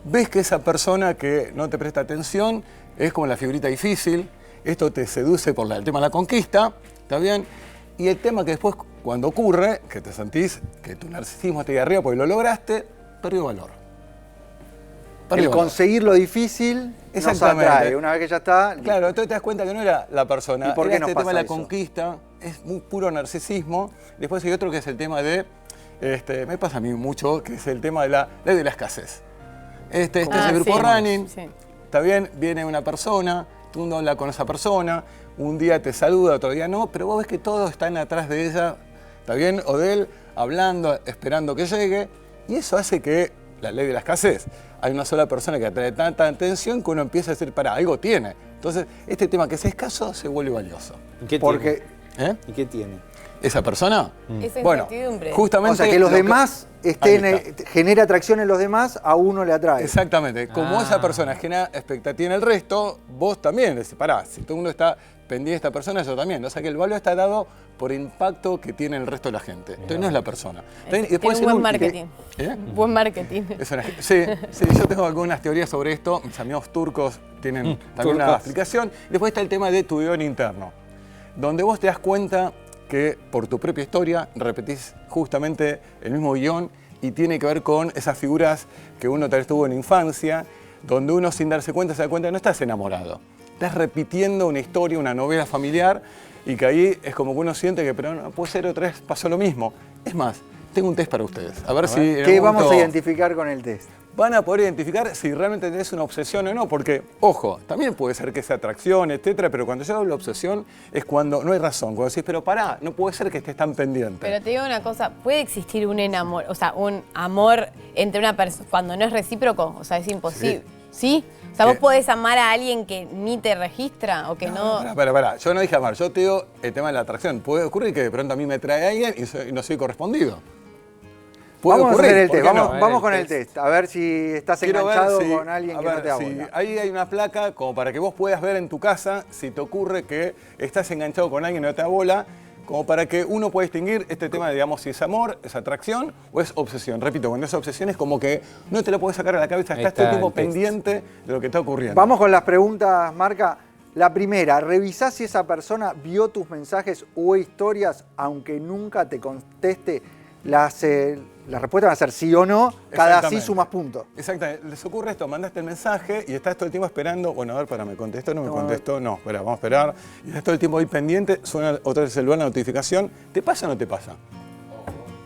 Ves que esa persona que no te presta atención es como la figurita difícil, esto te seduce por el tema de la conquista, ¿está bien? Y el tema que después, cuando ocurre, que te sentís que tu narcisismo está ahí arriba porque lo lograste, perdió valor. Conseguir lo difícil nos atrae, una vez que ya está... Claro, entonces te das cuenta que no era la persona, ¿Y por qué era nos tema de pasa la conquista, es muy puro narcisismo. Después hay otro que es el tema de, me pasa a mí mucho, que es el tema de la ley de la escasez. Este es el grupo running, está bien, viene una persona, tú no hablas con esa persona, un día te saluda, otro día no, pero vos ves que todos están atrás de ella, está bien, o de él, hablando, esperando que llegue, y eso hace que, la ley de la escasez, hay una sola persona que atrae tanta atención que uno empieza a decir, pará, algo tiene. Entonces, este tema que es escaso se vuelve valioso. ¿Y qué tiene? ¿Y qué tiene? ¿Esa persona? Esa bueno, incertidumbre. justamente... O sea, que los demás genera atracción en los demás, a uno le atrae. Exactamente. Como esa persona genera expectativa en el resto, vos también decís, pará, si todo el mundo está pendiente de esta persona, yo también. O sea, que el valor está dado por el impacto que tiene el resto de la gente. Entonces no es la persona. Y después buen marketing. Buen marketing. Sí, yo tengo algunas teorías sobre esto. Mis amigos turcos tienen también una explicación. Después está el tema de tu guión interno, donde vos te das cuenta que por tu propia historia repetís justamente el mismo guión y tiene que ver con esas figuras que uno tal vez tuvo en infancia, donde uno sin darse cuenta se da cuenta que no estás enamorado. Estás repitiendo una historia, una novela familiar y que ahí es como que uno siente que pero no puede ser otra vez, pasó lo mismo. Es más, tengo un test para ustedes. A ver si... ¿Qué vamos a identificar con el test? Van a poder identificar si realmente tenés una obsesión o no, porque, ojo, también puede ser que sea atracción, etcétera, pero cuando yo hablo de obsesión es cuando no hay razón, cuando decís, pero pará, no puede ser que estés tan pendiente. Pero te digo una cosa, puede existir un amor entre una persona cuando no es recíproco, o sea, es imposible. ¿Sí? O sea, vos podés amar a alguien que ni te registra o que no... Pará, yo no dije amar, yo te digo el tema de la atracción. Puede ocurrir que de pronto a mí me trae alguien y no soy correspondido. Vamos a hacer el test, vamos con el test, a ver si estás enganchado con alguien que no te abola. Ahí hay una placa como para que vos puedas ver en tu casa si te ocurre que estás enganchado con alguien que no te abola, como para que uno pueda distinguir este tema de, digamos, si es amor, es atracción o es obsesión. Repito, cuando es obsesión es como que no te la puedes sacar de la cabeza, estás todo el tiempo pendiente de lo que está ocurriendo. Vamos con las preguntas, Marca. La primera, revisá si esa persona vio tus mensajes o historias, aunque nunca te conteste. Las respuestas van a ser sí o no, cada sí sumas puntos. Exactamente. Les ocurre esto, mandaste el mensaje y estás todo el tiempo esperando, bueno, a ver, ¿me contestó o no me contestó? No, espera, vamos a esperar. Y estás todo el tiempo ahí pendiente, suena otra vez el celular, la notificación. ¿Te pasa o no te pasa?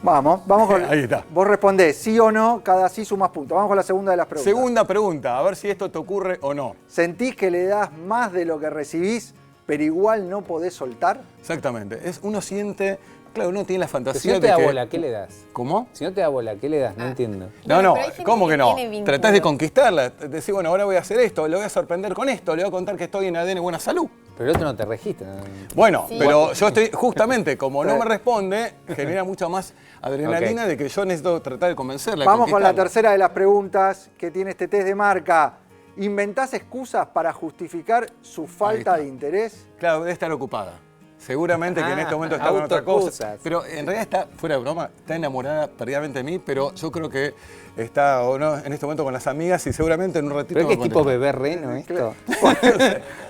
Vamos con... Ahí está. Vos respondés sí o no, cada sí sumas puntos. Vamos con la segunda de las preguntas. Segunda pregunta, a ver si esto te ocurre o no. ¿Sentís que le das más de lo que recibís, pero igual no podés soltar? Exactamente. Uno siente... Claro, uno tiene la fantasía si no te da bola, ¿qué le das? ¿Cómo? Si no te da bola, ¿qué le das? No entiendo. No, ¿cómo que no? Tratás de conquistarla. Decís, bueno, ahora voy a hacer esto, le voy a sorprender con esto, le voy a contar que estoy en ADN Buena Salud. Pero el otro no te registra. Bueno, pero yo estoy, justamente, como no me responde, genera mucha más adrenalina de que yo necesito tratar de convencerla. Vamos con la tercera de las preguntas que tiene este test de Marca. ¿Inventás excusas para justificar su falta de interés? Claro, debe estar ocupada. Seguramente que en este momento está con otra cosa. Autoexcusas. Pero en realidad está, fuera de broma, está enamorada perdidamente de mí, pero yo creo que está o no, en este momento con las amigas y seguramente en un ratito... ¿Pero me es que es tipo contesta. bebé reno esto?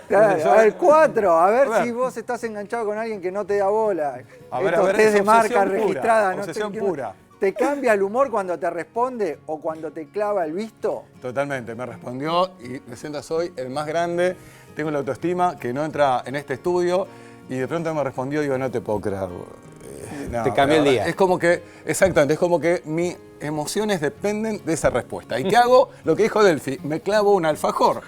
Claro, a ver, 4, a ver, A ver. si vos estás enganchado con alguien que no te da bola. A ver, Estos test es de marca obsesión pura, registrada. obsesión pura. ¿Te cambia el humor cuando te responde o cuando te clava el visto? Totalmente, me respondió y me siento soy el más grande, tengo la autoestima que no entra en este estudio y de pronto me respondió y digo, no te puedo creer. No, Te cambió el la día. verdad, es como que, exactamente, es como que mis emociones dependen de esa respuesta. ¿Y qué hago? Lo que dijo Delphi, me clavo un alfajor.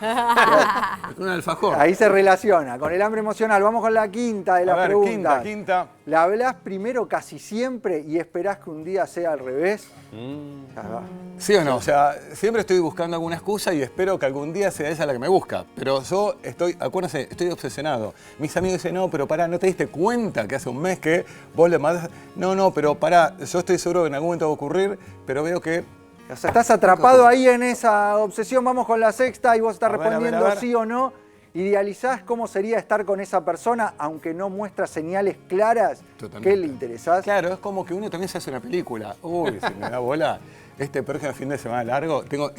Un alfajor. Ahí se relaciona con el hambre emocional. Vamos con la quinta de A la ver, pregunta. quinta. ¿La hablás primero casi siempre y esperás que un día sea al revés? Ah, va. ¿Sí o no? O sea, siempre estoy buscando alguna excusa y espero que algún día sea esa la que me busca. Pero yo estoy, acuérdense, estoy obsesionado. Mis amigos dicen, no, pero pará, ¿no te diste cuenta que hace un mes que vos le mandás? No, pero pará, yo estoy seguro que en algún momento va a ocurrir, pero veo que... O sea, estás atrapado ahí en esa obsesión. Vamos con la sexta y vos estás A ver, respondiendo a ver. sí o no. ¿Idealizás cómo sería estar con esa persona aunque no muestra señales claras Totalmente. que le interesás? Claro, es como que uno también se hace una película. Uy, si me da bola. Este próximo fin de semana largo, tengo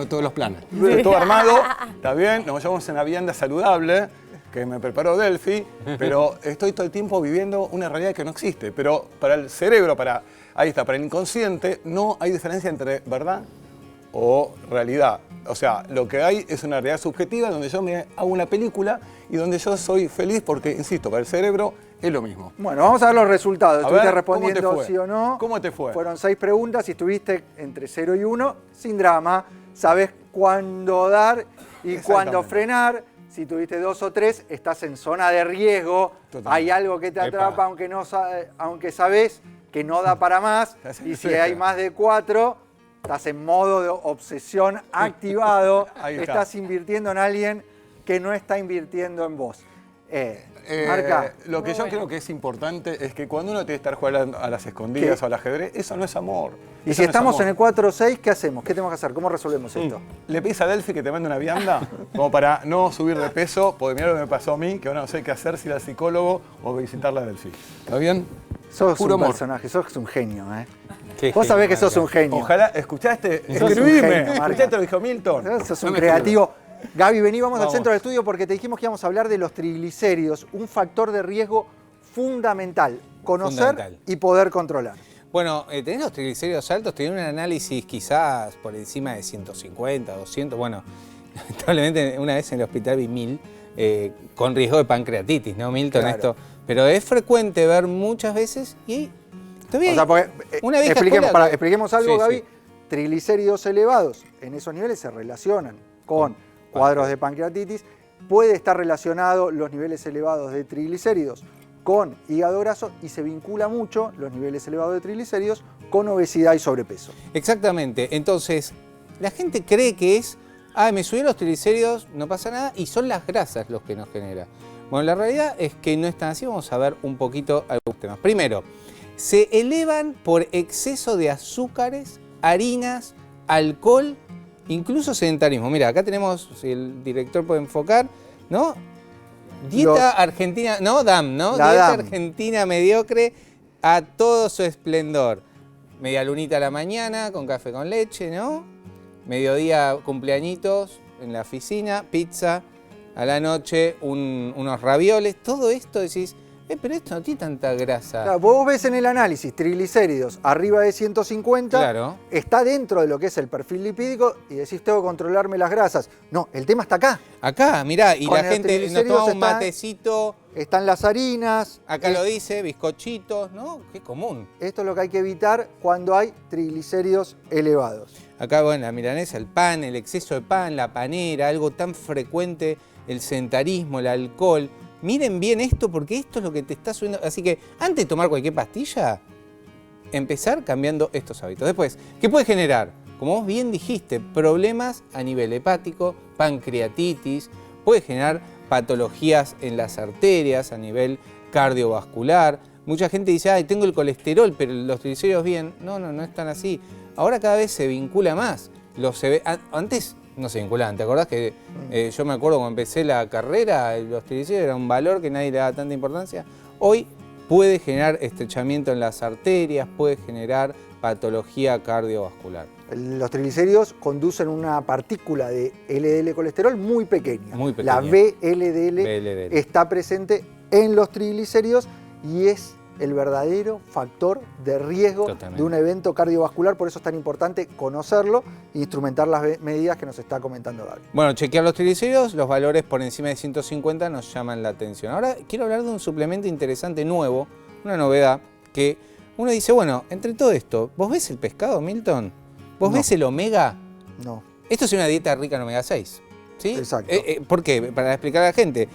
todos los planes. Todo armado, está bien, nos llevamos en una vianda saludable que me preparó Delphi, pero estoy todo el tiempo viviendo una realidad que no existe. Pero para el cerebro, para el inconsciente, no hay diferencia entre verdad o realidad. O sea, lo que hay es una realidad subjetiva donde yo me hago una película y donde yo soy feliz porque, insisto, para el cerebro es lo mismo. Bueno, vamos a ver los resultados. A Estuviste ver, respondiendo ¿cómo te fue? sí o no. ¿Cómo te fue? Fueron 6 preguntas y estuviste entre 0 y 1, sin drama. Sabés cuándo dar y cuándo Exactamente. frenar. Si tuviste 2 o 3, estás en zona de riesgo. Totalmente. Hay algo que te atrapa, Epa. aunque sabés que no da para más. Estás Y si cerca. hay más de 4, estás en modo de obsesión activado. Ahí está. Estás invirtiendo en alguien que no está invirtiendo en vos. Marca. Lo que yo creo que es importante es que cuando uno tiene que estar jugando a las escondidas ¿Qué? o al ajedrez, eso no es amor. Y Eso si no es estamos amor. en el 4 o 6, ¿qué hacemos? ¿Qué tenemos que hacer? ¿Cómo resolvemos esto? Le pedís a Delphi que te mande una vianda como para no subir de peso, porque mirá lo que me pasó a mí, que ahora no sé qué hacer, si ir al psicólogo o visitarla a Delphi. ¿Está bien? Sos Puro un amor. personaje, sos un genio, ¿eh? Qué Vos sabés genio, que sos Marca. un genio. Ojalá, ¿escuchaste? Sos un Escribime. genio, Marca. ¿Escuchaste lo que dijo Milton? Sos No un me creativo. Gaby, vení, vamos al Vamos. centro del estudio porque te dijimos que íbamos a hablar de los triglicéridos, un factor de riesgo fundamental. Conocer Fundamental. y poder controlar. Bueno, tener los triglicéridos altos, tener un análisis quizás por encima de 150, 200, bueno, lamentablemente una vez en el hospital vi 1000 con riesgo de pancreatitis, ¿no, Milton? Claro. Esto, pero es frecuente ver muchas veces y todavía O sea, porque, una vieja expliquemos, escuela que- expliquemos algo, Sí, Gaby. sí. Triglicéridos elevados en esos niveles se relacionan con cuadros de pancreatitis. Puede estar relacionado los niveles elevados de triglicéridos con hígado graso y se vincula mucho los niveles elevados de triglicéridos con obesidad y sobrepeso. Exactamente. Entonces, la gente cree que es, me subieron los triglicéridos, no pasa nada, y son las grasas los que nos genera. Bueno, la realidad es que no es tan así. Vamos a ver un poquito algunos temas. Primero, se elevan por exceso de azúcares, harinas, alcohol, incluso sedentarismo. Mira, acá tenemos, si el director puede enfocar, ¿no? Dieta argentina, no, DAM, ¿no? La Dieta DAM. argentina mediocre a todo su esplendor. Media lunita a la mañana con café con leche, ¿no? Mediodía cumpleañitos en la oficina, pizza, a la noche unos ravioles. Todo esto decís, pero esto no tiene tanta grasa. Claro, vos ves en el análisis triglicéridos arriba de 150, Claro. está dentro de lo que es el perfil lipídico y decís, tengo que controlarme las grasas. No, el tema está acá. Acá, mirá, y Con la el gente nos triglicéridos toma un está- matecito, Están las harinas. acá lo dice, bizcochitos, ¿no? Qué común. Esto es lo que hay que evitar cuando hay triglicéridos elevados. Acá, bueno, la milanesa, el pan, el exceso de pan, la panera, algo tan frecuente, el sedentarismo, el alcohol. Miren bien esto porque esto es lo que te está subiendo. Así que antes de tomar cualquier pastilla, empezar cambiando estos hábitos. Después, ¿qué puede generar? Como vos bien dijiste, problemas a nivel hepático, pancreatitis, puede generar patologías en las arterias a nivel cardiovascular. Mucha gente dice, ay, tengo el colesterol, pero los triglicéridos bien. No, no es tan así. Ahora cada vez se vincula más. Antes no se vinculaban, ¿te acordás que yo me acuerdo cuando empecé la carrera, los triglicéridos era un valor que nadie le daba tanta importancia? hoy puede generar estrechamiento en las arterias, puede generar patología cardiovascular. Los triglicéridos conducen una partícula de LDL colesterol muy pequeña. Muy pequeña. La VLDL está presente en los triglicéridos y es el verdadero factor de riesgo de un evento cardiovascular. Por eso es tan importante conocerlo e instrumentar las medidas que nos está comentando Gaby. Bueno, chequear los triglicéridos, los valores por encima de 150 nos llaman la atención. Ahora quiero hablar de un suplemento interesante nuevo, una novedad, que uno dice, bueno, entre todo esto, ¿vos ves el pescado, Milton? ¿Vos ves el omega? No. Esto es una dieta rica en omega 6, ¿sí? Exacto. ¿Por qué? Para explicar a la gente,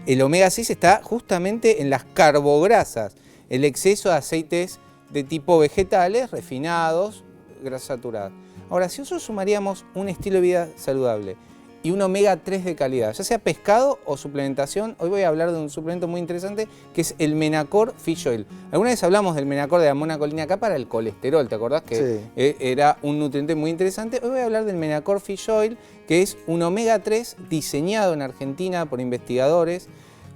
el omega 6 está justamente en las carbograsas, el exceso de aceites de tipo vegetales, refinados, grasas saturadas. Ahora, si nosotros sumaríamos un estilo de vida saludable y un omega 3 de calidad, ya sea pescado o suplementación, hoy voy a hablar de un suplemento muy interesante que es el Menacor Fish Oil. Alguna vez hablamos del Menacor de la monacolina acá para el colesterol, ¿te acordás? Que sí, era un nutriente muy interesante. Hoy voy a hablar del Menacor Fish Oil, que es un omega 3 diseñado en Argentina por investigadores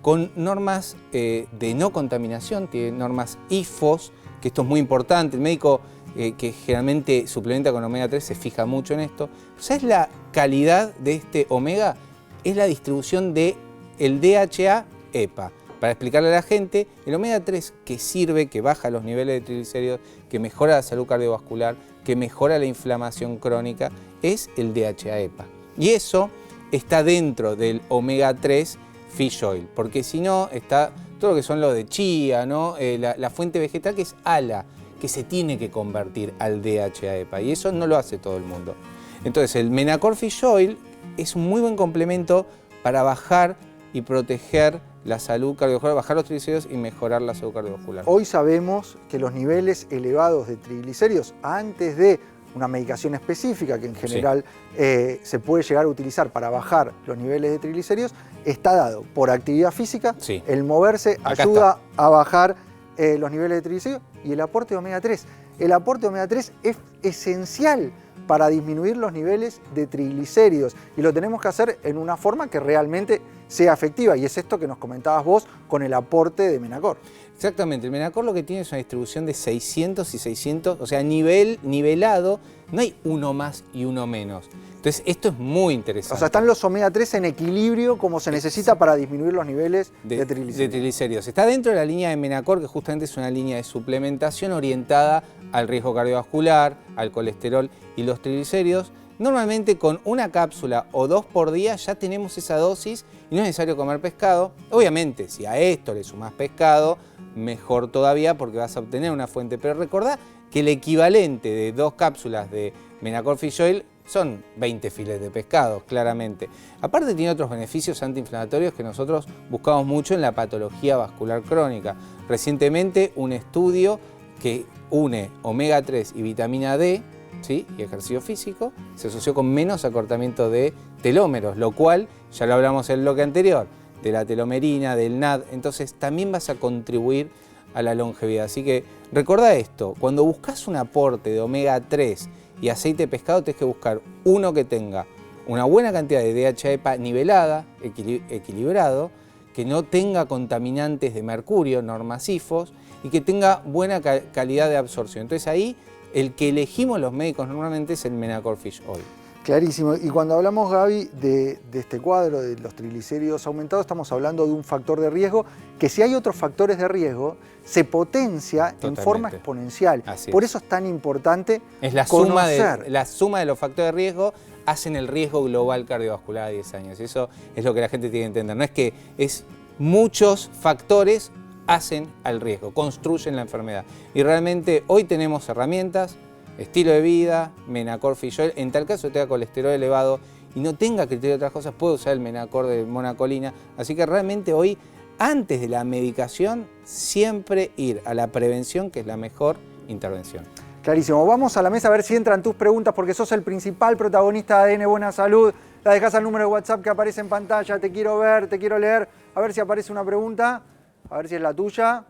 con normas de no contaminación, tiene normas IFOS, que esto es muy importante. El médico que generalmente suplementa con omega 3 se fija mucho en esto. ¿Sabes la calidad de este omega? Es la distribución del DHA-EPA. Para explicarle a la gente, el omega 3 que sirve, que baja los niveles de triglicéridos, que mejora la salud cardiovascular, que mejora la inflamación crónica, es el DHA-EPA. Y eso está dentro del omega 3 Fish Oil, porque si no está todo lo que son los de chía, ¿no? La fuente vegetal que es ALA, que se tiene que convertir al DHA-EPA y eso no lo hace todo el mundo. Entonces el Menacor Fish Oil es un muy buen complemento para bajar y proteger la salud cardiovascular, bajar los triglicéridos y mejorar la salud cardiovascular. Hoy sabemos que los niveles elevados de triglicéridos antes de una medicación específica que en general se puede llegar a utilizar para bajar los niveles de triglicéridos, está dado por actividad física, el moverse ayuda a bajar los niveles de triglicéridos y el aporte de omega 3. El aporte de omega 3 es esencial para disminuir los niveles de triglicéridos y lo tenemos que hacer en una forma que realmente sea efectiva y es esto que nos comentabas vos con el aporte de Menacor. Exactamente, el Menacor lo que tiene es una distribución de 600 y 600, o sea, nivelado, no hay uno más y uno menos. Entonces, esto es muy interesante. O sea, están los omega 3 en equilibrio como se necesita para disminuir los niveles de triglicéridos. Está dentro de la línea de Menacor, que justamente es una línea de suplementación orientada al riesgo cardiovascular, al colesterol y los triglicéridos. Normalmente con una cápsula o 2 por día ya tenemos esa dosis y no es necesario comer pescado. Obviamente, si a esto le sumás pescado, mejor todavía porque vas a obtener una fuente. Pero recordá que el equivalente de 2 cápsulas de Menacor Fish Oil son 20 filetes de pescado, claramente. Aparte tiene otros beneficios antiinflamatorios que nosotros buscamos mucho en la patología vascular crónica. Recientemente un estudio que une omega 3 y vitamina D, ¿sí?, y ejercicio físico, se asoció con menos acortamiento de telómeros, lo cual, ya lo hablamos en el bloque anterior, de la telomerina, del NAD, entonces también vas a contribuir a la longevidad. Así que recordá esto, cuando buscas un aporte de omega 3 y aceite de pescado, tenés que buscar uno que tenga una buena cantidad de DHA-EPA nivelada, equilibrado, que no tenga contaminantes de mercurio, normas IFOS, y que tenga buena calidad de absorción. Entonces ahí el que elegimos los médicos normalmente es el Menacor Fish Oil. Clarísimo. Y cuando hablamos, Gaby, de este cuadro de los triglicéridos aumentados, estamos hablando de un factor de riesgo que si hay otros factores de riesgo, se potencia en forma exponencial. Por eso es tan importante conocer. La suma de los factores de riesgo hacen el riesgo global cardiovascular a 10 años. Eso es lo que la gente tiene que entender. No es que es muchos factores hacen al riesgo, construyen la enfermedad. Y realmente hoy tenemos herramientas, estilo de vida, Menacor Fish Oil. En tal caso tenga colesterol elevado y no tenga criterio de otras cosas, puede usar el Menacor de monacolina. Así que realmente hoy, antes de la medicación, siempre ir a la prevención, que es la mejor intervención. Clarísimo. Vamos a la mesa a ver si entran tus preguntas, porque sos el principal protagonista de ADN Buena Salud. La dejás al número de WhatsApp que aparece en pantalla. Te quiero ver, te quiero leer. A ver si aparece una pregunta. A ver si es la tuya.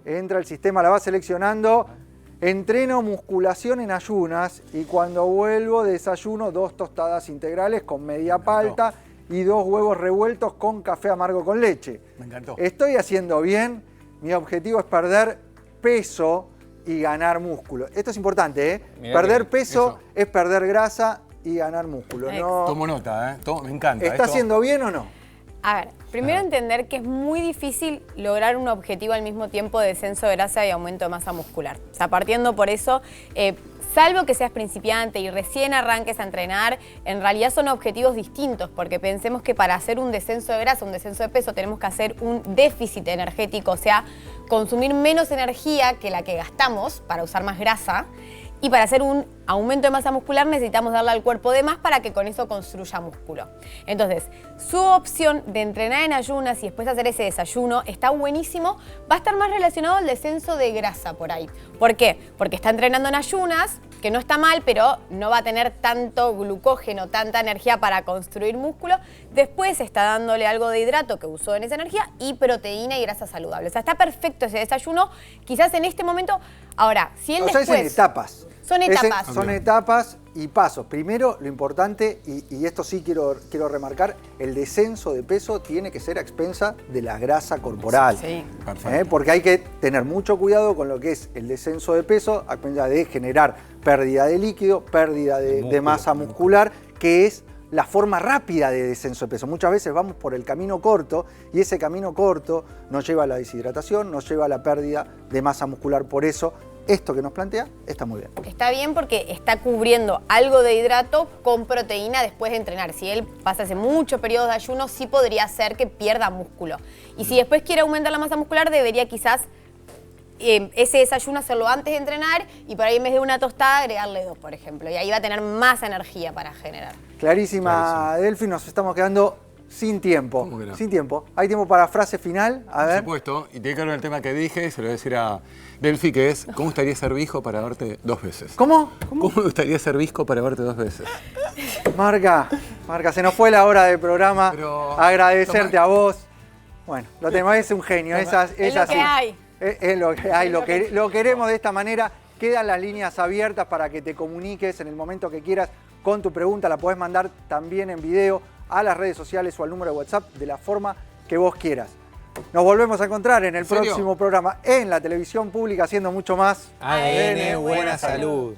Entra el sistema, la vas seleccionando. Entreno musculación en ayunas y cuando vuelvo desayuno 2 tostadas integrales con media palta y 2 huevos revueltos con café amargo con leche. Me encantó. ¿Estoy haciendo bien? Mi objetivo es perder peso y ganar músculo. Esto es importante, ¿eh? Mirá Perder que peso es perder grasa y ganar músculo. No, Tomo nota, me encanta. ¿está esto. haciendo bien o no? A ver, primero entender que es muy difícil lograr un objetivo al mismo tiempo de descenso de grasa y aumento de masa muscular. O sea, partiendo por eso, salvo que seas principiante y recién arranques a entrenar, en realidad son objetivos distintos, porque pensemos que para hacer un descenso de grasa, un descenso de peso, tenemos que hacer un déficit energético, o sea, consumir menos energía que la que gastamos para usar más grasa. Y para hacer un aumento de masa muscular necesitamos darle al cuerpo de más para que con eso construya músculo. Entonces, su opción de entrenar en ayunas y después hacer ese desayuno está buenísimo. Va a estar más relacionado al descenso de grasa por ahí. ¿Por qué? Porque está entrenando en ayunas, que no está mal, pero no va a tener tanto glucógeno, tanta energía para construir músculo. Después está dándole algo de hidrato que usó en esa energía y proteína y grasa saludable. O sea, está perfecto ese desayuno. Quizás en este momento, ahora, si él después... Es en etapas. Son etapas. Son etapas y pasos. Primero, lo importante, y esto sí quiero remarcar, el descenso de peso tiene que ser a expensa de la grasa corporal. Sí. Porque hay que tener mucho cuidado con lo que es el descenso de peso, a expensa de generar pérdida de líquido, pérdida de masa muscular, que es la forma rápida de descenso de peso. Muchas veces vamos por el camino corto y ese camino corto nos lleva a la deshidratación, nos lleva a la pérdida de masa muscular. Por eso, esto que nos plantea está muy bien. Está bien porque está cubriendo algo de hidrato con proteína después de entrenar. Si él pasa hace muchos periodos de ayuno, sí podría ser que pierda músculo. Y si después quiere aumentar la masa muscular, debería quizás ese desayuno hacerlo antes de entrenar y por ahí en vez de una tostada agregarle 2, por ejemplo. Y ahí va a tener más energía para generar. Clarísima, Delphi, nos estamos quedando sin tiempo. ¿Cómo que no? Sin tiempo. ¿Hay tiempo para frase final? A Por ver. supuesto, y tiene que ver con el tema que dije, se lo voy a decir a Delphi, que es, ¿cómo gustaría ser visco para verte 2 veces? ¿Cómo? ¿Cómo me gustaría ser visco para verte 2 veces? Marca, se nos fue la hora del programa. Pero, Agradecerte a vos. Bueno, lo tenemos, es un genio. Es lo así. que hay. Es lo que hay, lo queremos de esta manera. Quedan las líneas abiertas para que te comuniques en el momento que quieras con tu pregunta. La podés mandar también en video a las redes sociales o al número de WhatsApp de la forma que vos quieras. Nos volvemos a encontrar en el próximo programa en la televisión pública haciendo mucho más ADN Buena Salud.